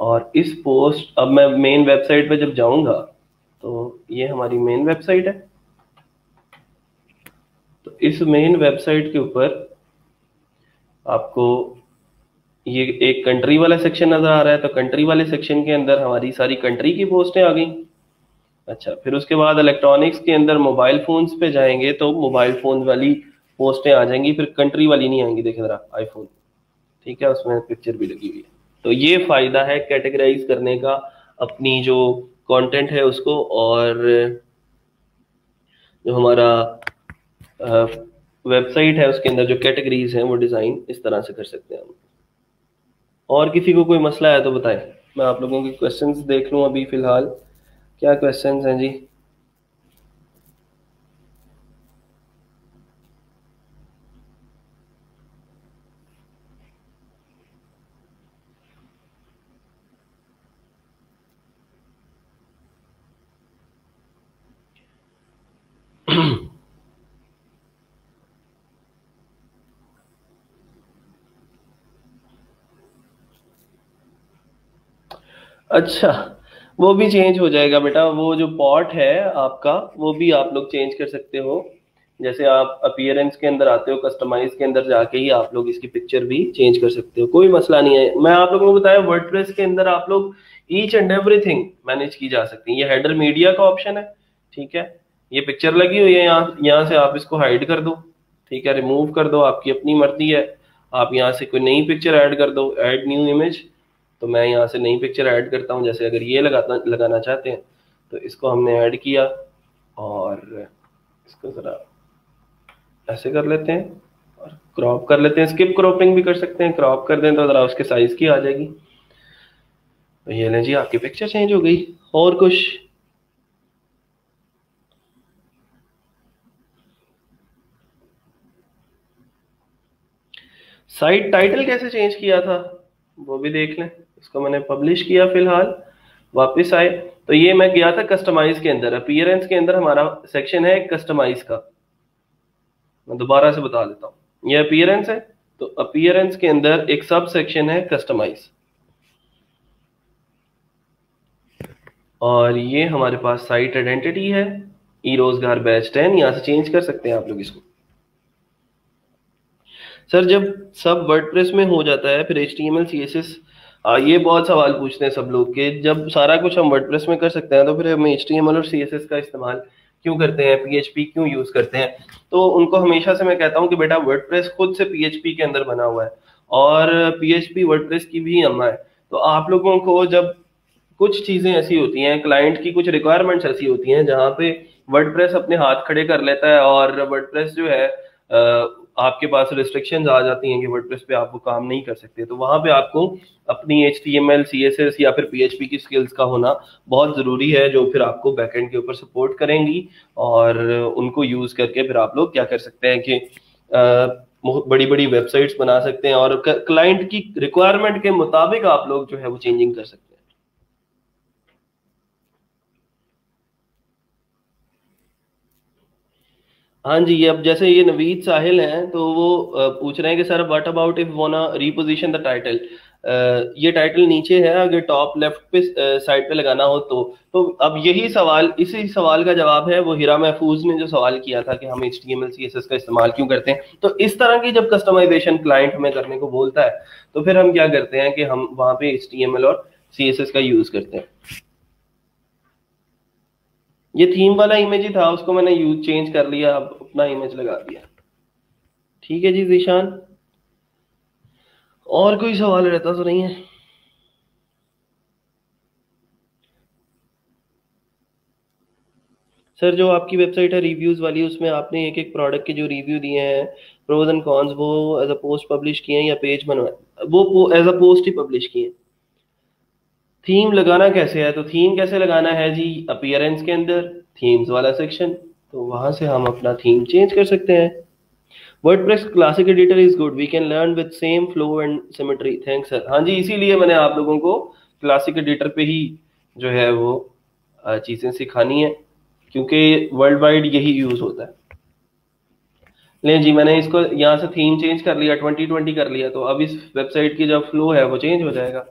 और इस पोस्ट, अब मैं मेन वेबसाइट पे जब जाऊंगा तो ये हमारी मेन वेबसाइट है। तो इस मेन वेबसाइट के ऊपर आपको ये एक कंट्री वाला सेक्शन नजर आ रहा है, तो कंट्री वाले सेक्शन के अंदर हमारी सारी कंट्री की पोस्टें आ गई। अच्छा, फिर उसके बाद इलेक्ट्रॉनिक्स के अंदर मोबाइल फोन्स पे जाएंगे तो मोबाइल फोन वाली पोस्टें आ जाएंगी, फिर कंट्री वाली नहीं आएंगी। देखें जरा आईफोन, ठीक है, उसमें पिक्चर भी लगी हुई है। तो ये फायदा है कैटेगराइज करने का अपनी जो कंटेंट है उसको, और जो हमारा वेबसाइट है उसके अंदर जो कैटेगरीज हैं वो डिजाइन इस तरह से कर सकते हैं हम। और किसी को कोई मसला है तो बताएं, मैं आप लोगों के क्वेश्चंस देख लूं अभी फिलहाल, क्या क्वेश्चंस हैं जी। अच्छा, वो भी चेंज हो जाएगा बेटा, वो जो पॉट है आपका वो भी आप लोग चेंज कर सकते हो। जैसे आप अपीयरेंस के अंदर आते हो, कस्टमाइज के अंदर जाके ही आप लोग इसकी पिक्चर भी चेंज कर सकते हो, कोई मसला नहीं है। मैं आप लोगों को बताया वर्डप्रेस के अंदर आप लोग ईच एंड एवरीथिंग मैनेज की जा सकती है। ये हेडर मीडिया का ऑप्शन है, ठीक है। ये पिक्चर लगी हुई है, यहाँ से आप इसको हाइड कर दो, ठीक है, रिमूव कर दो, आपकी अपनी मर्जी है। आप यहाँ से कोई नई पिक्चर ऐड कर दो, ऐड न्यू इमेज, तो मैं यहाँ से नई पिक्चर ऐड करता हूँ। जैसे अगर ये लगाना चाहते हैं तो इसको हमने ऐड किया और इसको ज़रा ऐसे कर लेते हैं और क्रॉप कर लेते हैं। स्किप क्रॉपिंग भी कर सकते हैं, क्रॉप कर दें तो ज़रा उसके साइज़ की आ जाएगी। तो ये लें जी, आपकी पिक्चर चेंज हो गई। और कुछ? साइट टाइटल कैसे चेंज किया था वो भी देख लें। इसको मैंने पब्लिश किया, फिलहाल वापस आए तो ये मैं गया था कस्टमाइज के अंदर। अपीयरेंस के अंदर हमारा सेक्शन है कस्टमाइज का, मैं दोबारा से बता देता हूँ। ये अपीयरेंस है, तो अपीयरेंस के अंदर एक सब सेक्शन है कस्टमाइज, और ये हमारे पास साइट आइडेंटिटी है ई रोजगार बैच 10। यहां से चेंज कर सकते हैं आप लोग इसको। सर जब सब वर्डप्रेस में हो जाता है फिर HTML CSS, ये बहुत सवाल पूछते हैं सब लोग कि जब सारा कुछ हम वर्डप्रेस में कर सकते हैं तो फिर हम HTML और CSS का इस्तेमाल क्यों करते हैं, PHP क्यों यूज करते हैं। तो उनको हमेशा से मैं कहता हूँ कि बेटा वर्डप्रेस खुद से PHP के अंदर बना हुआ है और PHP वर्डप्रेस की भी अम्मा है। तो आप लोगों को जब कुछ चीजें ऐसी होती हैं, क्लाइंट की कुछ रिक्वायरमेंट्स ऐसी होती हैं जहां पे वर्डप्रेस अपने हाथ खड़े कर लेता है और वर्डप्रेस जो है आपके पास रिस्ट्रिक्शंस आ जाती हैं कि वर्डप्रेस पे आप वो काम नहीं कर सकते, तो वहां पे आपको अपनी HTML CSS या फिर PHP की स्किल्स का होना बहुत जरूरी है, जो फिर आपको बैकएंड के ऊपर सपोर्ट करेंगी। और उनको यूज करके फिर आप लोग क्या कर सकते हैं कि बड़ी बड़ी वेबसाइट्स बना सकते हैं और क्लाइंट की रिक्वायरमेंट के मुताबिक आप लोग जो है वो चेंजिंग कर सकते हैं। हाँ जी, ये अब जैसे ये नवीद साहिल हैं तो वो पूछ रहे हैं कि सर व्हाट अबाउट इफ वाना रीपोजीशन द टाइटल। ये टाइटल नीचे है, अगर टॉप लेफ्ट पे साइड पे लगाना हो तो अब यही सवाल, इसी सवाल का जवाब है वो हिरा महफूज ने जो सवाल किया था कि हम HTML CSS का इस्तेमाल क्यों करते हैं। तो इस तरह की जब कस्टमाइजेशन क्लाइंट हमें करने को बोलता है तो फिर हम क्या करते हैं कि हम वहां पे HTML और CSS का यूज करते हैं। ये थीम वाला इमेज ही था, उसको मैंने यूज चेंज कर लिया, अब अपना इमेज लगा दिया। ठीक है जी जीशान, और कोई सवाल रहता तो नहीं है? सर जो आपकी वेबसाइट है रिव्यूज वाली, उसमें आपने एक एक प्रोडक्ट के जो रिव्यू दिए हैं प्रोज एंड कॉन्स, वो एज अ पोस्ट पब्लिश किए हैं या पेज बनवाए? वो एज अ पोस्ट ही पब्लिश किए। थीम लगाना कैसे है? तो थीम कैसे लगाना है जी, अपीयरेंस के अंदर थीम्स वाला सेक्शन, तो वहां से हम अपना थीम चेंज कर सकते हैं। WordPress classic editor is good, we can learn with same flow and symmetry, thanks sir. हाँ जी, इसीलिए मैंने आप लोगों को क्लासिक एडिटर पे ही जो है वो चीजें सिखानी है, क्योंकि वर्ल्ड वाइड यही यूज होता है। ले जी, मैंने इसको यहाँ से थीम चेंज कर लिया, 2020 कर लिया, तो अब इस वेबसाइट की जो फ्लो है वो चेंज हो जाएगा,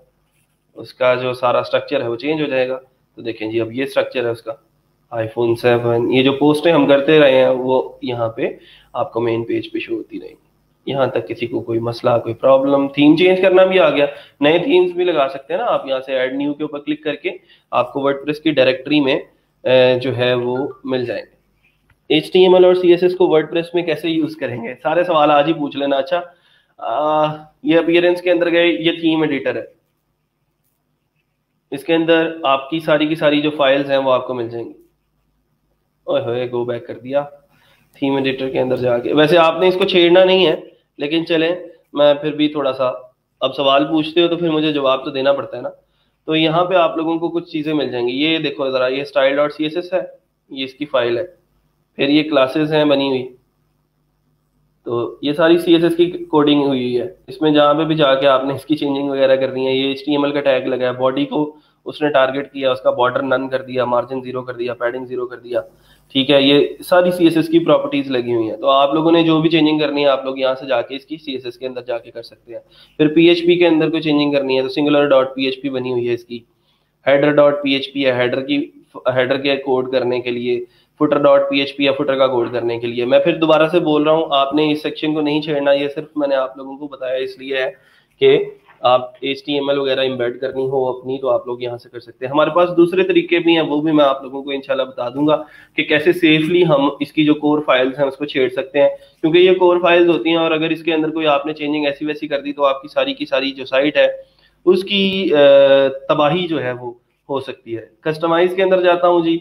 उसका जो सारा स्ट्रक्चर है वो चेंज हो जाएगा। तो देखें जी, अब ये स्ट्रक्चर है उसका, iPhone 7, ये जो पोस्टें हम करते रहे हैं वो यहाँ पे आपको मेन पेज पे शो होती रहेंगी। यहाँ तक किसी को कोई मसला, कोई प्रॉब्लम, थीम चेंज करना भी आ गया, नए थीम्स भी लगा सकते हैं ना आप। यहाँ से ऐड न्यू के ऊपर क्लिक करके आपको वर्डप्रेस की डायरेक्टरी में जो है वो मिल जाएंगे। HTML और CSS को वर्डप्रेस में कैसे यूज करेंगे, सारे सवाल आज ही पूछ लेना। अच्छा, ये अपीयरेंस के अंदर गए, ये थीम एडिटर है, इसके अंदर आपकी सारी की सारी जो फाइल्स हैं वो आपको मिल जाएंगी। ओए होए, गो बैक कर दिया थीम एडिटर के अंदर जाके। वैसे आपने इसको छेड़ना नहीं है, लेकिन चले मैं फिर भी थोड़ा सा, अब सवाल पूछते हो तो फिर मुझे जवाब तो देना पड़ता है ना। तो यहाँ पे आप लोगों को कुछ चीजें मिल जाएंगी, ये देखो जरा, ये style.css है, ये इसकी फाइल है, फिर ये क्लासेस हैं बनी हुई, तो ये सारी CSS की कोडिंग हुई है। इसमें जहाँ पे भी जाके आपने इसकी चेंजिंग वगैरह करनी है, ये HTML का टैग लगा है, बॉडी को उसने टारगेट किया, उसका बॉर्डर नन कर दिया, मार्जिन 0 कर दिया, पैडिंग 0 कर दिया। ठीक है, ये सारी CSS की प्रॉपर्टीज लगी हुई हैं। तो आप लोगों ने जो भी चेंजिंग करनी है आप लोग यहाँ से जाके इसकी CSS के अंदर जाके कर सकते हैं। फिर PHP के अंदर कोई चेंजिंग करनी है तो singular.php बनी हुई है इसकी, header.php है, हेडर के कोड करने के लिए, footer.php या फुटर का कोड करने के लिए। मैं फिर दोबारा से बोल रहा हूँ, आपने इस सेक्शन को नहीं छेड़ना, ये सिर्फ मैंने आप लोगों को बताया इसलिए है कि आप HTML वगैरह इम्बेड करनी हो अपनी तो आप लोग यहाँ से कर सकते हैं। हमारे पास दूसरे तरीके भी हैं, वो भी मैं आप लोगों को इंशाल्लाह बता दूंगा कि कैसे सेफली हम इसकी जो कोर फाइल्स हैं उसको छेड़ सकते हैं, क्योंकि ये कोर फाइल्स होती हैं और अगर इसके अंदर कोई आपने चेंजिंग ऐसी वैसी कर दी तो आपकी सारी की सारी जो साइट है उसकी तबाही जो है वो हो सकती है। कस्टमाइज के अंदर जाता हूँ जी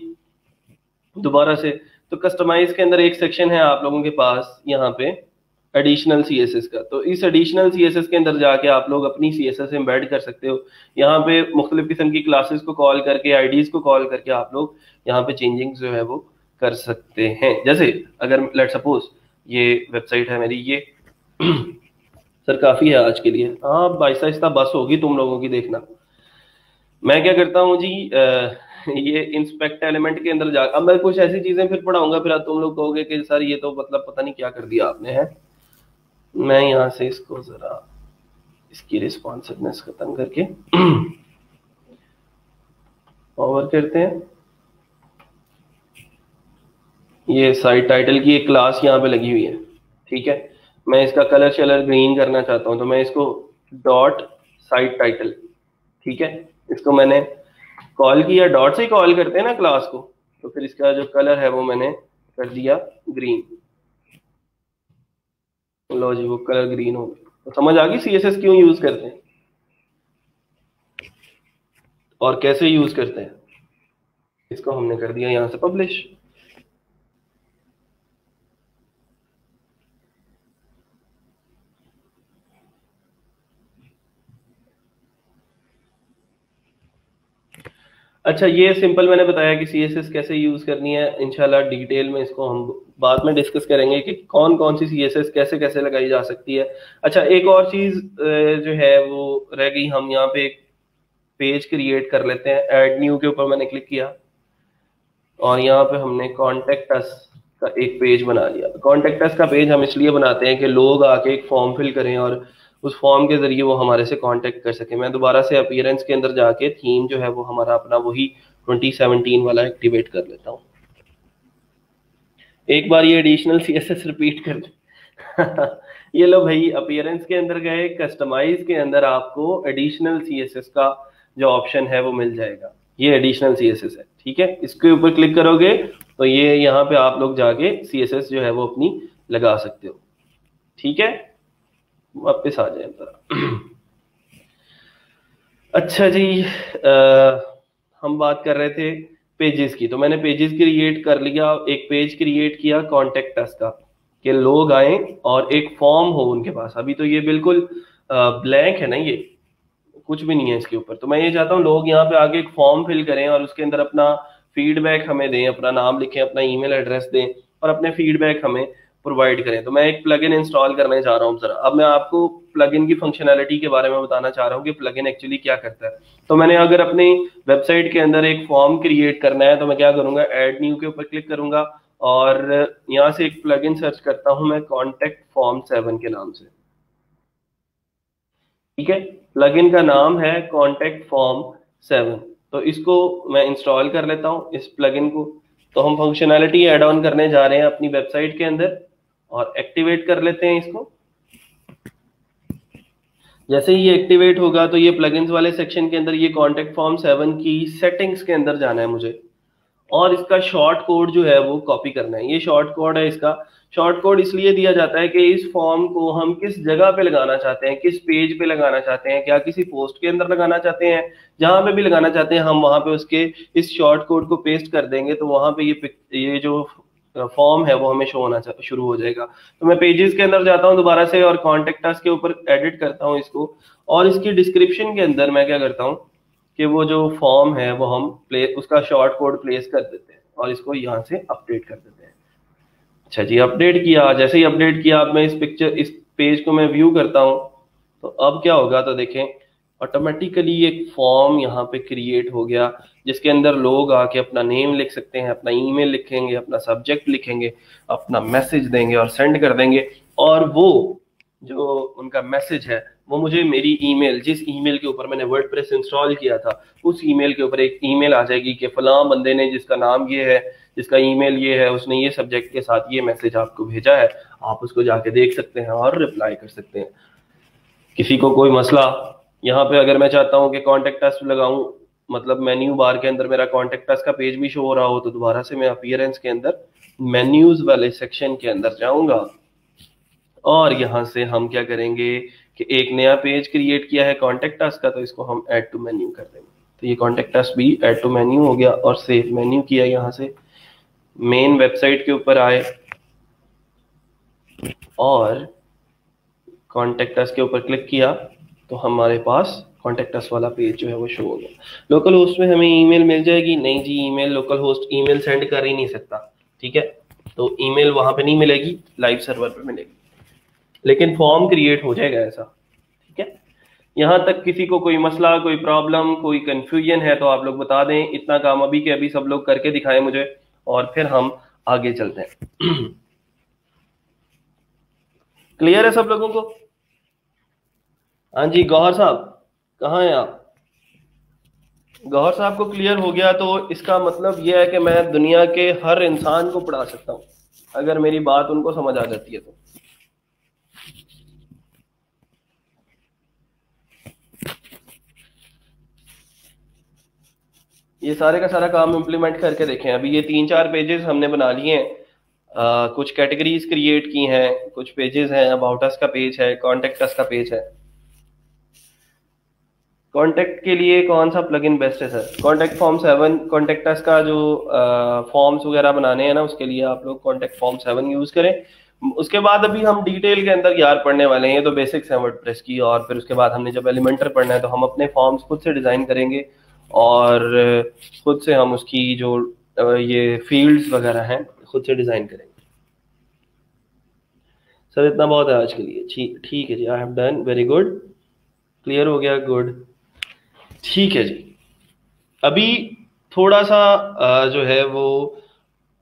दोबारा से, तो कस्टमाइज के अंदर एक सेक्शन है आप लोगों के पास यहाँ पे एडिशनल CSS का। तो इस एडिशनल CSS के अंदर जाके आप लोग अपनी CSS एम्बेड कर सकते हो। यहाँ पे मुख्तलिफ किस्म की क्लासेस को कॉल करके, IDs को कॉल करके आप लोग यहाँ पे चेंजिंग जो है वो कर सकते हैं। जैसे अगर लेट सपोज ये वेबसाइट है मेरी, ये सर काफ़ी है आज के लिए। हाँ, आहिस्ता आहिस्ता बस होगी तुम लोगों की, देखना। मैं क्या करता हूँ जी, ये इंस्पेक्ट एलिमेंट के अंदर जा, अब मैं कुछ ऐसी चीज़ें फिर पढ़ाऊंगा, फिर तुम लोग कहोगे कि सर ये तो मतलब पता नहीं क्या कर दिया आपने, है। मैं यहाँ से इसको ज़रा इसकी रिस्पॉन्सिवनेस खत्म करके ओवर करते हैं। ये साइट टाइटल की एक क्लास यहाँ पे लगी हुई है, ठीक है। मैं इसका कलर शलर ग्रीन करना चाहता हूँ, तो मैं इसको डॉट साइट टाइटल, ठीक है, इसको मैंने कॉल किया, डॉट से ही कॉल करते हैं ना क्लास को, तो फिर इसका जो कलर है वो मैंने कर दिया ग्रीन। लो जी, वो कलर ग्रीन हो गया। तो समझ आ गई सीएसएस क्यों यूज करते हैं और कैसे यूज करते हैं। इसको हमने कर दिया यहाँ से पब्लिश। अच्छा, ये सिंपल मैंने बताया कि सीएसएस कैसे यूज करनी है। इंशाल्लाह डिटेल में इसको हम बाद में डिस्कस करेंगे कि कौन कौन सी सीएसएस कैसे कैसे लगाई जा सकती है। अच्छा, एक और चीज जो है वो रह गई। हम यहाँ पे एक पेज क्रिएट कर लेते हैं। ऐड न्यू के ऊपर मैंने क्लिक किया और यहाँ पे हमने कॉन्टेक्ट अस का एक पेज बना लिया। कॉन्टेक्ट अस का पेज हम इसलिए बनाते हैं कि लोग आके एक फॉर्म फिल करें और उस फॉर्म के जरिए वो हमारे से कांटेक्ट कर सके। मैं दोबारा से अपीयरेंस के अंदर जाके थीम जो है वो हमारा अपना वही 2017 वाला एक्टिवेट कर लेता हूँ। एक बार ये एडिशनल सीएसएस रिपीट कर दे। ये लो भाई, अपीयरेंस के अंदर गए, कस्टमाइज के अंदर आपको एडिशनल सीएसएस का जो ऑप्शन है वो मिल जाएगा। ये एडिशनल सीएसएस है, ठीक है। इसके ऊपर क्लिक करोगे तो ये यहाँ पे आप लोग जाके सीएसएस जो है वो अपनी लगा सकते हो, ठीक है। वापस आ जाए जरा। अच्छा जी, हम बात कर रहे थे पेजेस की। तो मैंने पेजेस क्रिएट कर लिया, एक पेज क्रिएट किया कॉन्टेक्ट अस का, कि लोग आए और एक फॉर्म हो उनके पास। अभी तो ये बिल्कुल ब्लैंक है ना, ये कुछ भी नहीं है इसके ऊपर। तो मैं ये चाहता हूँ लोग यहाँ पे आके एक फॉर्म फिल करें और उसके अंदर अपना फीडबैक हमें दें, अपना नाम लिखें, अपना ईमेल एड्रेस दें और अपने फीडबैक हमें प्रोवाइड करें। तो मैं एक प्लगइन इंस्टॉल करने जा रहा हूँ जरा। अब मैं आपको प्लगइन की फंक्शनैलिटी के बारे में बताना चाह रहा हूँ कि प्लगइन एक्चुअली क्या करता है। तो मैंने अगर अपनी वेबसाइट के अंदर एक फॉर्म क्रिएट करना है तो मैं क्या करूंगा, ऐड न्यू के ऊपर क्लिक करूंगा और यहाँ से एक प्लगइन सर्च करता हूँ मैं, कॉन्टेक्ट फॉर्म 7 के नाम से, ठीक है। प्लगइन का नाम है कॉन्टेक्ट फॉर्म 7। तो इसको मैं इंस्टॉल कर लेता हूँ इस प्लगइन को। तो हम फंक्शनैलिटी ऐड ऑन करने जा रहे हैं अपनी वेबसाइट के अंदर और एक्टिवेट कर लेते हैं इसको। जैसे ही ये एक्टिवेट होगा तो ये प्लगइन्स वाले सेक्शन के अंदर ये कॉन्टेक्ट फॉर्म 7 की सेटिंग्स के अंदर जाना है मुझे और इसका शॉर्ट कोड जो है वो कॉपी करना है। ये शॉर्ट कोड है। इसका शॉर्ट कोड इसलिए दिया जाता है कि इस फॉर्म को हम किस जगह पे लगाना चाहते हैं, किस पेज पे लगाना चाहते हैं, क्या किसी पोस्ट के अंदर लगाना चाहते हैं, जहां पे भी लगाना चाहते हैं हम वहां पे उसके इस शॉर्ट कोड को पेस्ट कर देंगे तो वहां पे ये जो फॉर्म है वो हमें शो होना शुरू हो जाएगा। तो मैं पेजेस के अंदर जाता हूँ दोबारा से और कॉन्टेक्ट अस के ऊपर एडिट करता हूँ इसको और इसकी डिस्क्रिप्शन के अंदर मैं क्या करता हूँ कि वो जो फॉर्म है वो हम उसका शॉर्ट कोड प्लेस कर देते हैं और इसको यहाँ से अपडेट कर देते हैं। अच्छा जी, अपडेट किया। जैसे ही अपडेट किया, अब मैं इस पेज को मैं व्यू करता हूँ तो अब क्या होगा, तो देखें ऑटोमेटिकली एक फॉर्म यहाँ पे क्रिएट हो गया जिसके अंदर लोग आके अपना नेम लिख सकते हैं, अपना ईमेल लिखेंगे, अपना सब्जेक्ट लिखेंगे, अपना मैसेज देंगे और सेंड कर देंगे। और वो जो उनका मैसेज है वो मुझे मेरी ईमेल, जिस ईमेल के ऊपर मैंने वर्डप्रेस इंस्टॉल किया था उस ईमेल के ऊपर एक ईमेल आ जाएगी कि फलां बंदे ने, जिसका नाम ये है, जिसका ईमेल ये है, उसने ये सब्जेक्ट के साथ ये मैसेज आपको भेजा है। आप उसको जाके देख सकते हैं और रिप्लाई कर सकते हैं। किसी को कोई मसला, यहाँ पे अगर मैं चाहता हूँ कि कॉन्टेक्ट अस लगाऊं, मतलब मेन्यू बार के अंदर मेरा कॉन्टेक्ट अस का पेज भी शो हो रहा हो, तो दोबारा से मैं अपीयरेंस के अंदर मेन्यूज वाले सेक्शन के अंदर जाऊंगा और यहाँ से हम क्या करेंगे कि एक नया पेज क्रिएट किया है कॉन्टेक्ट अस का, तो इसको हम ऐड टू मेन्यू कर देंगे। तो ये कॉन्टेक्ट अस भी ऐड टू मेन्यू हो गया और सेव मेन्यू किया। यहाँ से मेन वेबसाइट के ऊपर आए और कॉन्टेक्ट अस के ऊपर क्लिक किया तो हमारे पास कॉन्टेक्ट अस वाला पेज जो है वो शो हो गया। लोकल होस्ट में हमें ईमेल मिल जाएगी? नहीं जी, email local host email send कर ही नहीं सकता, ठीक है। तो ईमेल वहां पे नहीं मिलेगी, लाइव सर्वर पे मिलेगी। लेकिन फॉर्म क्रिएट हो जाएगा ऐसा, ठीक है। यहाँ तक किसी को कोई मसला, कोई प्रॉब्लम, कोई कंफ्यूजन है तो आप लोग बता दें। इतना काम अभी के अभी सब लोग करके दिखाएं मुझे, और फिर हम आगे चलते हैं। क्लियर है सब लोगों को? हाँ जी, गौहर साहब कहाँ हैं आप? गौहर साहब को क्लियर हो गया तो इसका मतलब यह है कि मैं दुनिया के हर इंसान को पढ़ा सकता हूँ अगर मेरी बात उनको समझ आ जाती है तो। ये सारे का सारा काम इम्प्लीमेंट करके देखें। अभी ये 3-4 पेजेस हमने बना लिए हैं। कुछ कैटेगरीज क्रिएट की हैं, कुछ पेजेस हैं, अबाउट अस का पेज है, कॉन्टेक्ट अस का पेज है। कॉन्टेक्ट के लिए कौन सा प्लगइन बेस्ट है sir? Contact form 7। Contact us का जो फॉर्म्स वगैरह बनाने हैं ना, उसके लिए आप लोग कॉन्टेक्ट फॉर्म 7 यूज करें। उसके बाद अभी हम डिटेल के अंदर यार पढ़ने वाले हैं, ये तो बेसिक्स हैं वर्डप्रेस की। और फिर उसके बाद हमने जब एलिमेंटर पढ़ना है तो हम अपने फॉर्म्स खुद से डिजाइन करेंगे और खुद से हम उसकी जो ये फील्ड्स वगैरह हैं खुद से डिजाइन करेंगे। सर इतना बहुत है आज के लिए। ठीक है जी, I have done, very good, clear हो गया, गुड, ठीक है जी। अभी थोड़ा सा जो है वो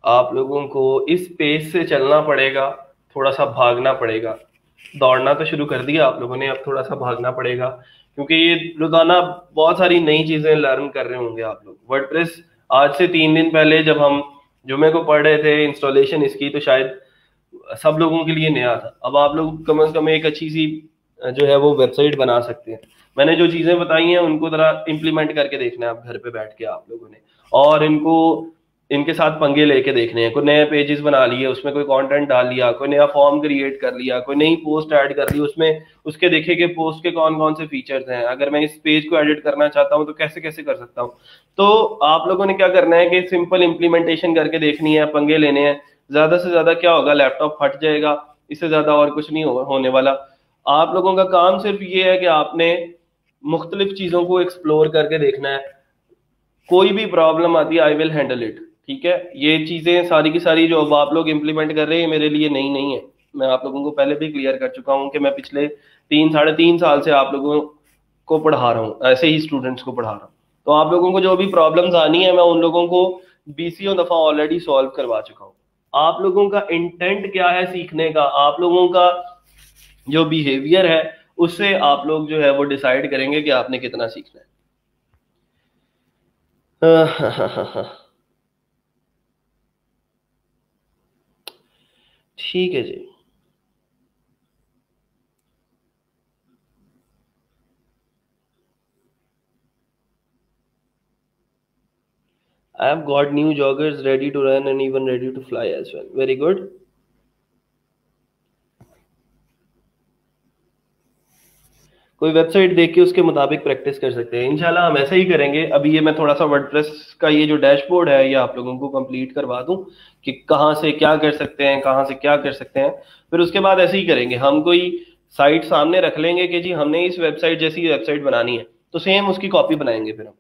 आप लोगों को इस पेज से चलना पड़ेगा, थोड़ा सा भागना पड़ेगा। दौड़ना तो शुरू कर दिया आप लोगों ने, अब थोड़ा सा भागना पड़ेगा, क्योंकि ये रोजाना बहुत सारी नई चीजें लर्न कर रहे होंगे आप लोग। वर्डप्रेस आज से 3 दिन पहले जब हम जुमे को पढ़ रहे थे इंस्टॉलेशन इसकी, तो शायद सब लोगों के लिए नया था। अब आप लोग कम से कम एक अच्छी सी जो है वो वेबसाइट बना सकते हैं। मैंने जो चीजें बताई हैं उनको जरा इम्प्लीमेंट करके देखना है आप घर पे बैठ के आप लोगों ने, और इनको इनके साथ पंगे लेके देखने हैं। कोई नए पेजेस बना लिए, उसमें कोई कंटेंट डाल लिया, कोई नया फॉर्म क्रिएट कर लिया, कोई नई पोस्ट ऐड कर ली, उसमें उसके देखे कि पोस्ट के कौन कौन से फीचर्स हैं, अगर मैं इस पेज को एडिट करना चाहता हूँ तो कैसे कैसे कर सकता हूँ। तो आप लोगों ने क्या करना है कि सिंपल इम्प्लीमेंटेशन करके देखनी है, पंगे लेने हैं। ज्यादा से ज्यादा क्या होगा, लैपटॉप फट जाएगा, इससे ज्यादा और कुछ नहीं होने वाला। आप लोगों का काम सिर्फ ये है कि आपने मुख्तलिफ चीजों को एक्सप्लोर करके देखना है। कोई भी प्रॉब्लम आती है, आई विल हैंडल इट, ठीक है। ये चीजें सारी की सारी जो अब आप लोग इम्प्लीमेंट कर रहे हैं मेरे लिए नई नहीं है। मैं आप लोगों को पहले भी क्लियर कर चुका हूँ कि मैं पिछले 3-3.5 साल से आप लोगों को पढ़ा रहा हूँ, ऐसे ही स्टूडेंट्स को पढ़ा रहा हूँ। तो आप लोगों को जो भी प्रॉब्लम्स आनी है मैं उन लोगों को बीसियों दफा ऑलरेडी सॉल्व करवा चुका हूँ। आप लोगों का इंटेंट क्या है सीखने का, आप लोगों का जो बिहेवियर है उससे आप लोग जो है वो डिसाइड करेंगे कि आपने कितना सीखना है। ठीक है जी। I have got new joggers ready to run and even ready to fly as well. Very good. कोई वेबसाइट देख के उसके मुताबिक प्रैक्टिस कर सकते हैं। इंशाल्लाह हम ऐसा ही करेंगे। अभी ये मैं थोड़ा सा वर्डप्रेस का ये जो डैशबोर्ड है ये आप लोगों को कंप्लीट करवा दूं कि कहाँ से क्या कर सकते हैं, कहाँ से क्या कर सकते हैं। फिर उसके बाद ऐसे ही करेंगे, हम कोई साइट सामने रख लेंगे कि जी हमने इस वेबसाइट जैसी वेबसाइट बनानी है, तो सेम उसकी कॉपी बनाएंगे फिर हम।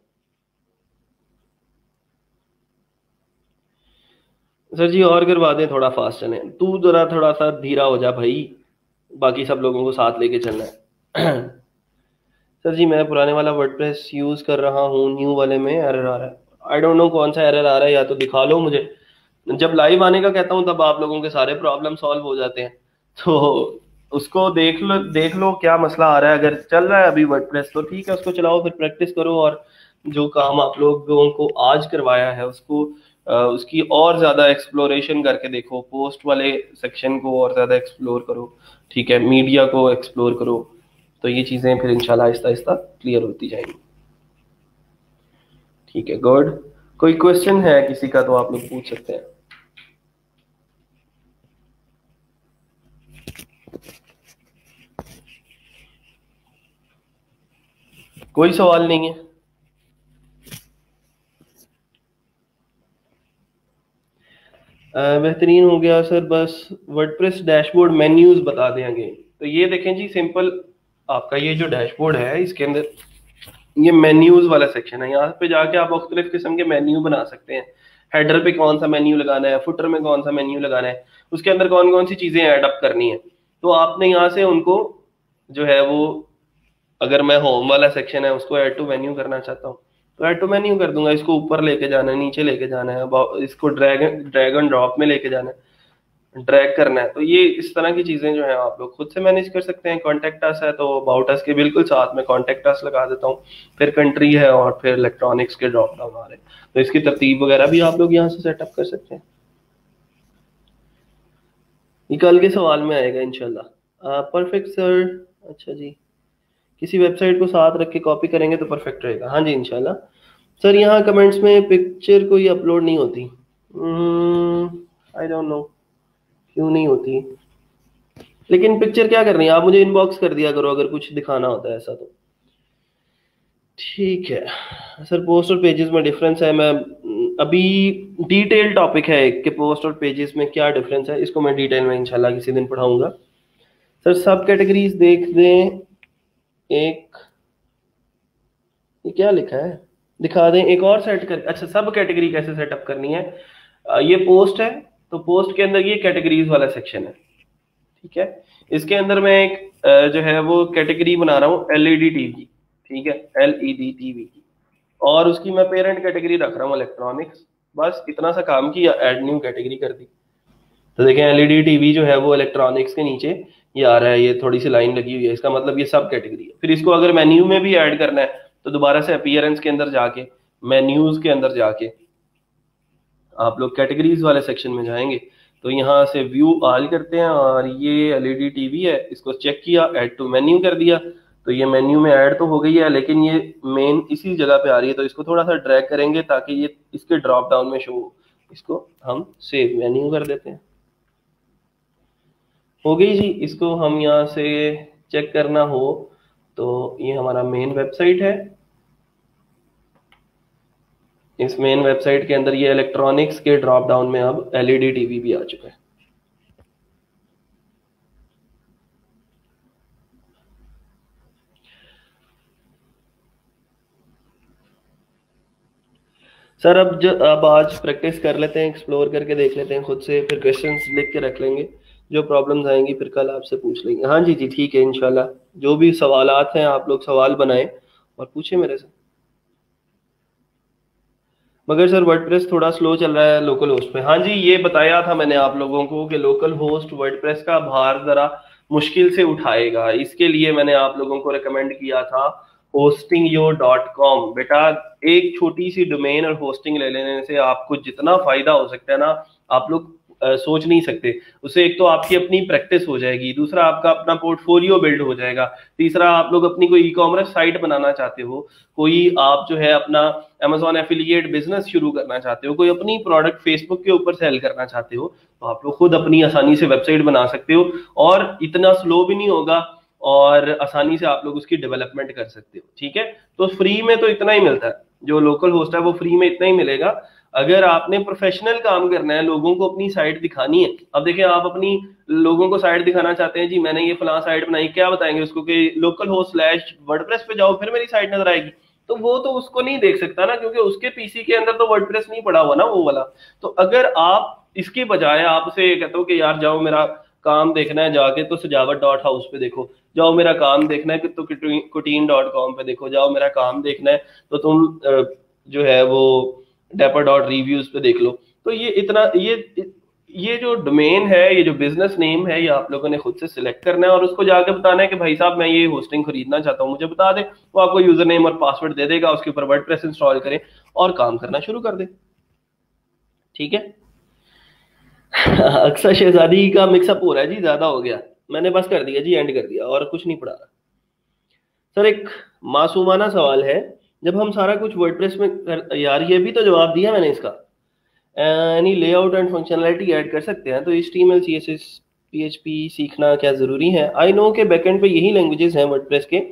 सर जी और करवा दें, थोड़ा फास्ट चले। तू जरा थोड़ा सा धीरा हो जा भाई, बाकी सब लोगों को साथ लेके चलना है। सर जी मैं पुराने वाला वर्डप्रेस यूज कर रहा हूँ, न्यू वाले में एरर आ रहा है। आई डोंट नो कौन सा एरर आ रहा है, या तो दिखा लो मुझे। जब लाइव आने का कहता हूँ तब आप लोगों के सारे प्रॉब्लम सॉल्व हो जाते हैं, तो उसको देख लो क्या मसला आ रहा है। अगर चल रहा है अभी वर्डप्रेस तो ठीक है, उसको चलाओ, फिर प्रैक्टिस करो। और जो काम आप लोगों को आज करवाया है उसको उसकी और ज्यादा एक्सप्लोरेशन करके देखो। पोस्ट वाले सेक्शन को और ज्यादा एक्सप्लोर करो, ठीक है, मीडिया को एक्सप्लोर करो। तो ये चीजें फिर इंशाल्लाह आहिस्ता आहिस्ता क्लियर होती जाएंगी। ठीक है, गुड। कोई क्वेश्चन है किसी का तो आप लोग पूछ सकते हैं। कोई सवाल नहीं है? बेहतरीन हो गया सर। बस वर्डप्रेस डैशबोर्ड मेन्यूज बता दें आगे। तो ये देखें जी, सिंपल आपका ये जो डैशबोर्ड है इसके अंदर ये मेन्यूज वाला सेक्शन है। यहाँ पे जाके आप मुख्तलिफ किस्म के मेन्यू बना सकते हैं। हेडर पे कौन सा मेन्यू लगाना है, फुटर में कौन सा मेन्यू लगाना है, उसके अंदर कौन कौन सी चीजें ऐड अप करनी है। तो आपने यहाँ से उनको जो है वो, अगर मैं होम वाला सेक्शन है उसको ऐड टू मेन्यू करना चाहता हूँ तो ऐड टू मेन्यू कर दूंगा। इसको ऊपर लेके जाना है, नीचे लेके जाना है, इसको ड्रैग ड्रैग एंड ड्रॉप में लेके जाना है, ड्रैग करना है। तो ये इस तरह की चीजें जो है आप लोग खुद से मैनेज कर सकते हैं। कॉन्टेक्ट अस है तो अबाउट अस के बिल्कुल साथ में कॉन्टेक्ट अस लगा देता हूँ, फिर कंट्री है और फिर इलेक्ट्रॉनिक्स के ड्रॉप डाउन आ रहे हैं। तो इसकी तरतीब वगैरह भी आप लोग यहाँ से सेटअप कर सकते हैं। ये कल के सवाल में आएगा इंशाल्लाह। परफेक्ट सर, अच्छा जी, किसी वेबसाइट को साथ रख के कॉपी करेंगे तो परफेक्ट रहेगा। हाँ जी इंशाल्लाह। सर यहाँ कमेंट्स में पिक्चर कोई अपलोड नहीं होती, आई डोंट नो क्यों नहीं होती, लेकिन पिक्चर क्या करनी है, आप मुझे इनबॉक्स कर दिया करो अगर कुछ दिखाना होता है ऐसा तो। ठीक है सर, पोस्ट और पेजेस में डिफरेंस है, मैं अभी डिटेल टॉपिक है कि पोस्ट और पेजेस में क्या डिफरेंस है, इसको मैं डिटेल में इंशाल्लाह किसी दिन पढ़ाऊंगा। सर सब कैटेगरीज देख दें, एक ये क्या लिखा है, दिखा दें एक और सेट कर। अच्छा, सब कैटेगरी कैसे सेटअप करनी है, ये पोस्ट है तो पोस्ट के अंदर ये कैटेगरीज वाला सेक्शन है, ठीक है। इसके अंदर मैं एक जो है वो कैटेगरी बना रहा हूँ एलईडी टीवी, ठीक है, एलईडी टीवी की, और उसकी मैं पेरेंट कैटेगरी रख रहा हूँ इलेक्ट्रॉनिक्स। बस इतना सा काम किया, ऐड न्यू कैटेगरी कर दी। तो देखें एलईडी टीवी जो है वो इलेक्ट्रॉनिक्स के नीचे ये आ रहा है, ये थोड़ी सी लाइन लगी हुई है, इसका मतलब ये सब कैटेगरी है। फिर इसको अगर मेन्यू में भी ऐड करना है तो दोबारा से अपीयरेंस के अंदर जाके, मेन्यूज के अंदर जाके आप लोग कैटेगरीज वाले सेक्शन में जाएंगे तो यहाँ से व्यू ऑल करते हैं, और ये एलईडी टीवी है, इसको चेक किया, ऐड टू मेन्यू कर दिया, तो ये मेन्यू में ऐड तो हो गई है, लेकिन ये मेन इसी जगह पे आ रही है, तो इसको थोड़ा सा ड्रैग करेंगे ताकि ये इसके ड्रॉप डाउन में शो हो। इसको हम सेव मेन्यू कर देते हैं, हो गई जी। इसको हम यहाँ से चेक करना हो तो ये हमारा मेन वेबसाइट है, इस मेन वेबसाइट के अंदर ये इलेक्ट्रॉनिक्स के ड्रॉप डाउन में अब एलईडी टीवी भी आ चुका है। सर अब आज प्रैक्टिस कर लेते हैं, एक्सप्लोर करके देख लेते हैं खुद से, फिर क्वेश्चंस लिख के रख लेंगे, जो प्रॉब्लम्स आएंगी फिर कल आपसे पूछ लेंगे। हाँ जी जी ठीक है इंशाल्लाह, जो भी सवालात हैं आप लोग सवाल बनाएं और पूछें मेरे से। मगर सर वर्डप्रेस थोड़ा स्लो चल रहा है लोकल होस्ट पे। हाँ जी, ये बताया था मैंने आप लोगों को कि लोकल होस्ट वर्डप्रेस का भार जरा मुश्किल से उठाएगा, इसके लिए मैंने आप लोगों को रिकमेंड किया था hostingyo.com। बेटा एक छोटी सी डोमेन और होस्टिंग ले लेने से आपको जितना फायदा हो सकता है ना, आप लोग सोच नहीं सकते। उससे एक तो आपकी अपनी प्रैक्टिस हो जाएगी, दूसरा आपका अपना पोर्टफोलियो बिल्ड हो जाएगा, तीसरा आप लोग अपनी कोई ई कॉमर्स साइट बनाना चाहते हो, कोई आप जो है अपना अमेजॉन एफिलिएट बिजनेस शुरू करना चाहते हो, कोई अपनी प्रोडक्ट फेसबुक के ऊपर सेल करना चाहते हो, तो आप लोग खुद अपनी आसानी से वेबसाइट बना सकते हो, और इतना स्लो भी नहीं होगा, और आसानी से आप लोग उसकी डेवलपमेंट कर सकते हो, ठीक है। तो फ्री में तो इतना ही मिलता है, जो लोकल होस्ट है वो फ्री में इतना ही मिलेगा। अगर आपने प्रोफेशनल काम करना है, लोगों को अपनी साइट दिखानी है, अब देखिए आप अपनी लोगों को साइट दिखाना चाहते हैं, जी मैंने ये फलां साइट बनाई, क्या बताएंगे उसको कि लोकल होस्ट स्लैश वर्डप्रेस पे जाओ फिर मेरी साइट नजर आएगी, तो वो तो उसको नहीं देख सकता ना, क्योंकि उसके पीसी के अंदर तो वर्डप्रेस नहीं पड़ा हुआ ना वो वाला। तो अगर आप इसके बजाय आपसे ये कहते हो कि यार जाओ मेरा काम देखना है जाके तो सजावट.हाउस पे देखो, जाओ मेरा काम देखना है तो कुटीन.com पे देखो, जाओ मेरा काम देखना है तो तुम जो है वो dapper.reviews पे देख लो। तो ये इतना ये जो डोमेन है, ये जो बिजनेस नेम है, ये आप लोगों ने खुद से सिलेक्ट करना है और उसको जाके बताना है कि भाई साहब मैं ये होस्टिंग खरीदना चाहता हूँ, मुझे बता दे। वो आपको यूजर नेम और पासवर्ड दे देगा, उसके ऊपर वर्डप्रेस इंस्टॉल करें और काम करना शुरू कर दे, ठीक है। अक्सर शहजादी का मिक्सअप हो रहा है जी, ज्यादा हो गया, मैंने बस कर दिया जी, एंड कर दिया और कुछ नहीं पढ़ा रहा। सर एक मासूमाना सवाल है, जब हम सारा कुछ वर्डप्रेस में यार ये भी तो जवाब दिया मैंने इसका, any layout and functionality add कर सकते हैं, तो HTML CSS PHP सीखना क्या ज़रूरी है? आई नो कि बैकएंड पे यही लैंग्वेजेस हैं वर्डप्रेस के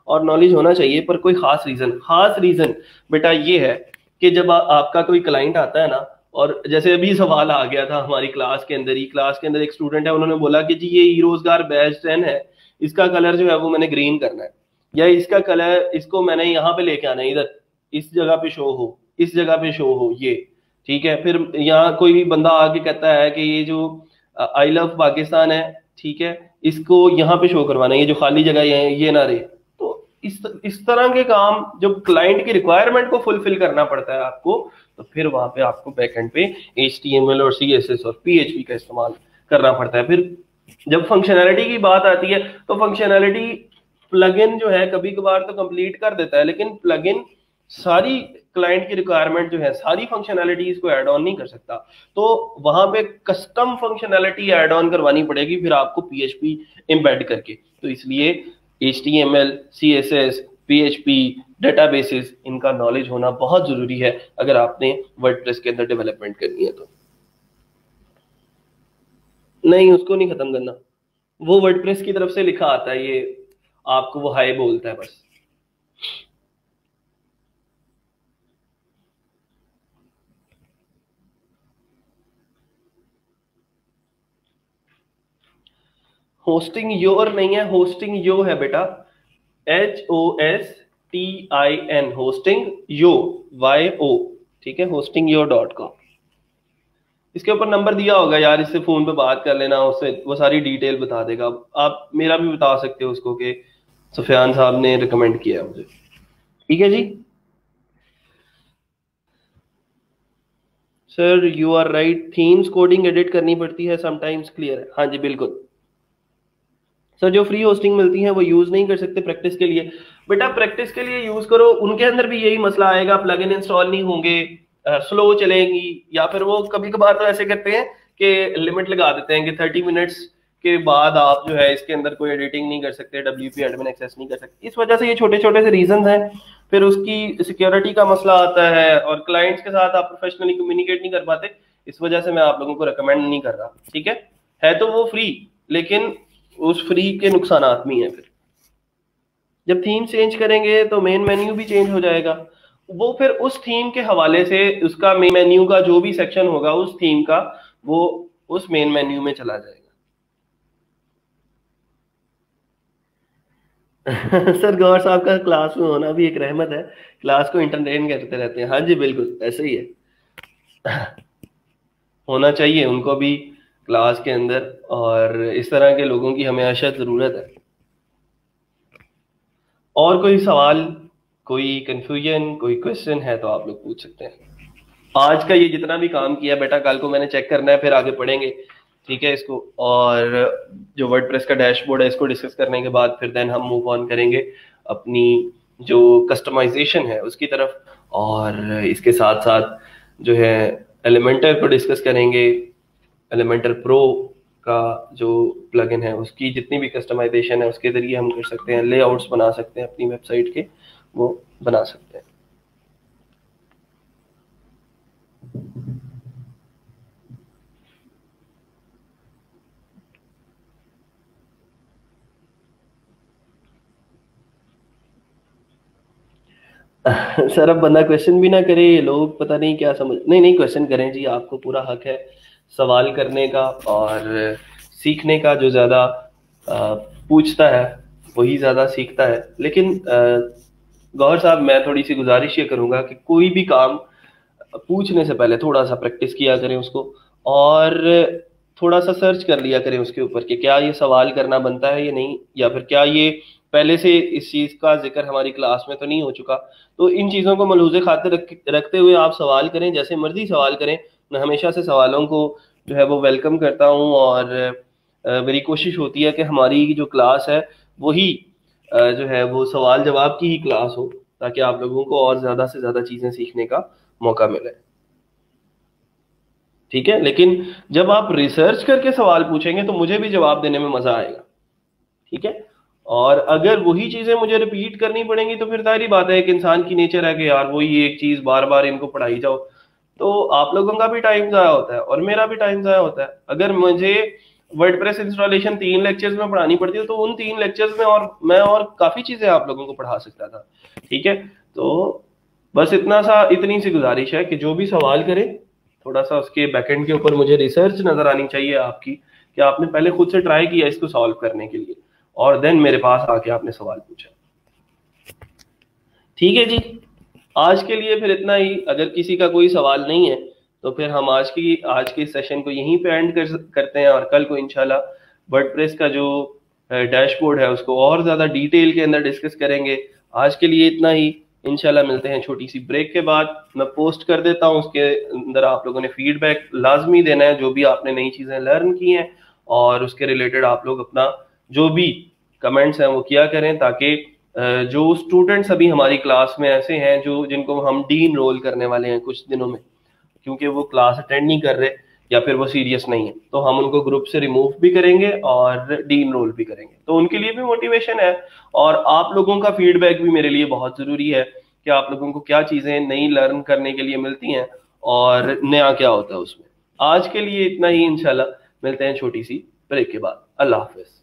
और नॉलेज होना चाहिए, पर कोई खास रीज़न बेटा ये है कि जब आपका कोई क्लाइंट आता है ना, और जैसे अभी सवाल आ गया था हमारी क्लास के अंदर एक स्टूडेंट है, उन्होंने बोला कि जी ये ई रोजगार बैच 10 है, इसका कलर जो है वो मैंने ग्रीन करना है, या इसका कलर इसको मैंने यहाँ पे लेके आना है, इधर इस जगह पे शो हो, इस जगह पे शो हो, ये ठीक है। फिर यहाँ कोई भी बंदा आके कहता है कि ये जो आई लव पाकिस्तान है, ठीक है, इसको यहाँ पे शो करवाना है, ये जो खाली जगह ये ना रहे। तो इस तरह के काम जब क्लाइंट की रिक्वायरमेंट को फुलफिल करना पड़ता है आपको, तो फिर वहां पे आपको बैकएंड पे HTML और CSS और PHP का इस्तेमाल करना पड़ता है। फिर जब फंक्शनैलिटी की बात आती है तो फंक्शनैलिटी प्लगइन जो है कभी कभार तो कंप्लीट कर देता है, लेकिन प्लगइन सारी क्लाइंट की रिक्वायरमेंट जो है, सारी फंक्शनैलिटीज को ऐड ऑन नहीं कर सकता। तो वहां पे कस्टम फंक्शनैलिटी ऐड ऑन करवानी पड़ेगी फिर आपको PHP एम्बेड करके। तो इसलिए HTML, CSS, PHP, डेटाबेसेस, इनका नॉलेज होना बहुत जरूरी है अगर आपने वर्डप्रेस के अंदर डेवलपमेंट करनी है। तो नहीं, उसको नहीं खत्म करना, वो वर्डप्रेस की तरफ से लिखा आता है, ये आपको वो हाई बोलता है बस। होस्टिंग योर नहीं है, होस्टिंग यो है बेटा, HOSTIN, होस्टिंग यो, YO, ठीक है, hostingyo.com। इसके ऊपर नंबर दिया होगा यार, इससे फोन पे बात कर लेना, उससे वो सारी डिटेल बता देगा। आप मेरा भी बता सकते हो उसको कि सुफियान साहब ने रिकमेंड किया मुझे। ठीक है जी। Sir you are right, themes coding edit करनी पड़ती है समटाइम्स, क्लियर है। हाँ जी बिल्कुल सर, जो फ्री होस्टिंग मिलती है वो यूज नहीं कर सकते प्रैक्टिस के लिए। बेटा प्रैक्टिस के लिए यूज करो, उनके अंदर भी यही मसला आएगा, प्लगइन इंस्टॉल नहीं होंगे, स्लो चलेंगी, या फिर वो कभी कभार तो ऐसे करते हैं कि लिमिट लगा देते हैं कि 30 मिनट्स के बाद आप जो है इसके अंदर कोई एडिटिंग नहीं कर सकते, WP एडमिन एक्सेस नहीं कर सकते। इस वजह से ये छोटे छोटे से रीजन हैं। फिर उसकी सिक्योरिटी का मसला आता है और क्लाइंट्स के साथ आप प्रोफेशनली कम्युनिकेट नहीं कर पाते। इस वजह से मैं आप लोगों को रिकमेंड नहीं कर रहा। ठीक है तो वो फ्री, लेकिन उस फ्री के नुकसानात भी हैं। फिर जब थीम चेंज करेंगे तो मेन मेन्यू भी चेंज हो जाएगा, वो फिर उस थीम के हवाले से उसका मेन मेन्यू का जो भी सेक्शन होगा उस थीम का, वो उस मेन मेन्यू में चला जाएगा। सर गौर साहब का क्लास में होना भी एक रहमत है, क्लास को इंटरटेन करते रहते हैं। हाँ जी बिल्कुल ऐसे ही है, होना चाहिए उनको भी क्लास के अंदर, और इस तरह के लोगों की हमें अशद जरूरत है। और कोई सवाल, कोई कंफ्यूजन, कोई क्वेश्चन है तो आप लोग पूछ सकते हैं। आज का ये जितना भी काम किया बेटा, कल को मैंने चेक करना है, फिर आगे पढ़ेंगे। ठीक है इसको, और जो वर्डप्रेस का डैशबोर्ड है इसको डिस्कस करने के बाद फिर देन हम मूव ऑन करेंगे अपनी जो कस्टमाइजेशन है उसकी तरफ, और इसके साथ साथ जो है एलिमेंटर को डिस्कस करेंगे। एलिमेंटर प्रो का जो प्लगइन है उसकी जितनी भी कस्टमाइजेशन है उसके जरिए हम कर सकते हैं, लेआउट्स बना सकते हैं अपनी वेबसाइट के, वो बना सकते हैं। सर अब बंदा क्वेश्चन भी ना करे, लोग पता नहीं क्या समझ। नहीं नहीं, क्वेश्चन करें जी, आपको पूरा हक है सवाल करने का और सीखने का। जो ज्यादा पूछता है वही ज्यादा सीखता है। लेकिन गौहर साहब मैं थोड़ी सी गुजारिश ये करूंगा कि कोई भी काम पूछने से पहले थोड़ा सा प्रैक्टिस किया करें उसको, और थोड़ा सा सर्च कर लिया करें उसके ऊपर कि क्या ये सवाल करना बनता है या नहीं, या फिर क्या ये पहले से इस चीज का जिक्र हमारी क्लास में तो नहीं हो चुका। तो इन चीजों को मलहूज़े खातिर रखते हुए आप सवाल करें, जैसे मर्जी सवाल करें। मैं हमेशा से सवालों को जो है वो वेलकम करता हूँ, और मेरी कोशिश होती है कि हमारी जो क्लास है वही जो है वो सवाल जवाब की ही क्लास हो, ताकि आप लोगों को और ज्यादा से ज्यादा चीजें सीखने का मौका मिले। ठीक है, लेकिन जब आप रिसर्च करके सवाल पूछेंगे तो मुझे भी जवाब देने में मजा आएगा। ठीक है, और अगर वही चीजें मुझे रिपीट करनी पड़ेंगी तो फिर सारी बात है, एक इंसान की नेचर है कि यार वही एक चीज बार बार इनको पढ़ाई जाओ, तो आप लोगों का भी टाइम जाया होता है और मेरा भी टाइम जाया होता है। अगर मुझे वर्डप्रेस इंस्टॉलेशन 3 लेक्चर्स में पढ़ानी पड़ती है तो उन 3 लेक्चर्स में और मैं और काफी चीजें आप लोगों को पढ़ा सकता था। ठीक है, तो बस इतनी सी गुजारिश है कि जो भी सवाल करे थोड़ा सा उसके बैकएंड के ऊपर मुझे रिसर्च नजर आनी चाहिए आपकी, कि आपने पहले खुद से ट्राई किया इसको सॉल्व करने के लिए, और देन मेरे पास आके आपने सवाल पूछा। ठीक है जी, आज के लिए फिर इतना ही। अगर किसी का कोई सवाल नहीं है तो फिर हम आज के सेशन को यहीं पे एंड करते हैं, और कल को इंशाल्लाह वर्डप्रेस का जो डैशबोर्ड है उसको और ज़्यादा डिटेल के अंदर डिस्कस करेंगे। आज के लिए इतना ही, इंशाल्लाह मिलते हैं छोटी सी ब्रेक के बाद। मैं पोस्ट कर देता हूँ, उसके अंदर आप लोगों ने फीडबैक लाजमी देना है, जो भी आपने नई चीज़ें लर्न की हैं, और उसके रिलेटेड आप लोग अपना जो भी कमेंट्स हैं वो किया करें, ताकि जो स्टूडेंट्स अभी हमारी क्लास में ऐसे हैं जो जिनको हम डी इनरोल करने वाले हैं कुछ दिनों में, क्योंकि वो क्लास अटेंड नहीं कर रहे या फिर वो सीरियस नहीं है, तो हम उनको ग्रुप से रिमूव भी करेंगे और डी इनरोल भी करेंगे, तो उनके लिए भी मोटिवेशन है। और आप लोगों का फीडबैक भी मेरे लिए बहुत ज़रूरी है कि आप लोगों को क्या चीज़ें नई लर्न करने के लिए मिलती हैं और नया क्या होता है उसमें। आज के लिए इतना ही, इंशाल्लाह मिलते हैं छोटी सी ब्रेक के बाद। अल्लाह हाफिज़।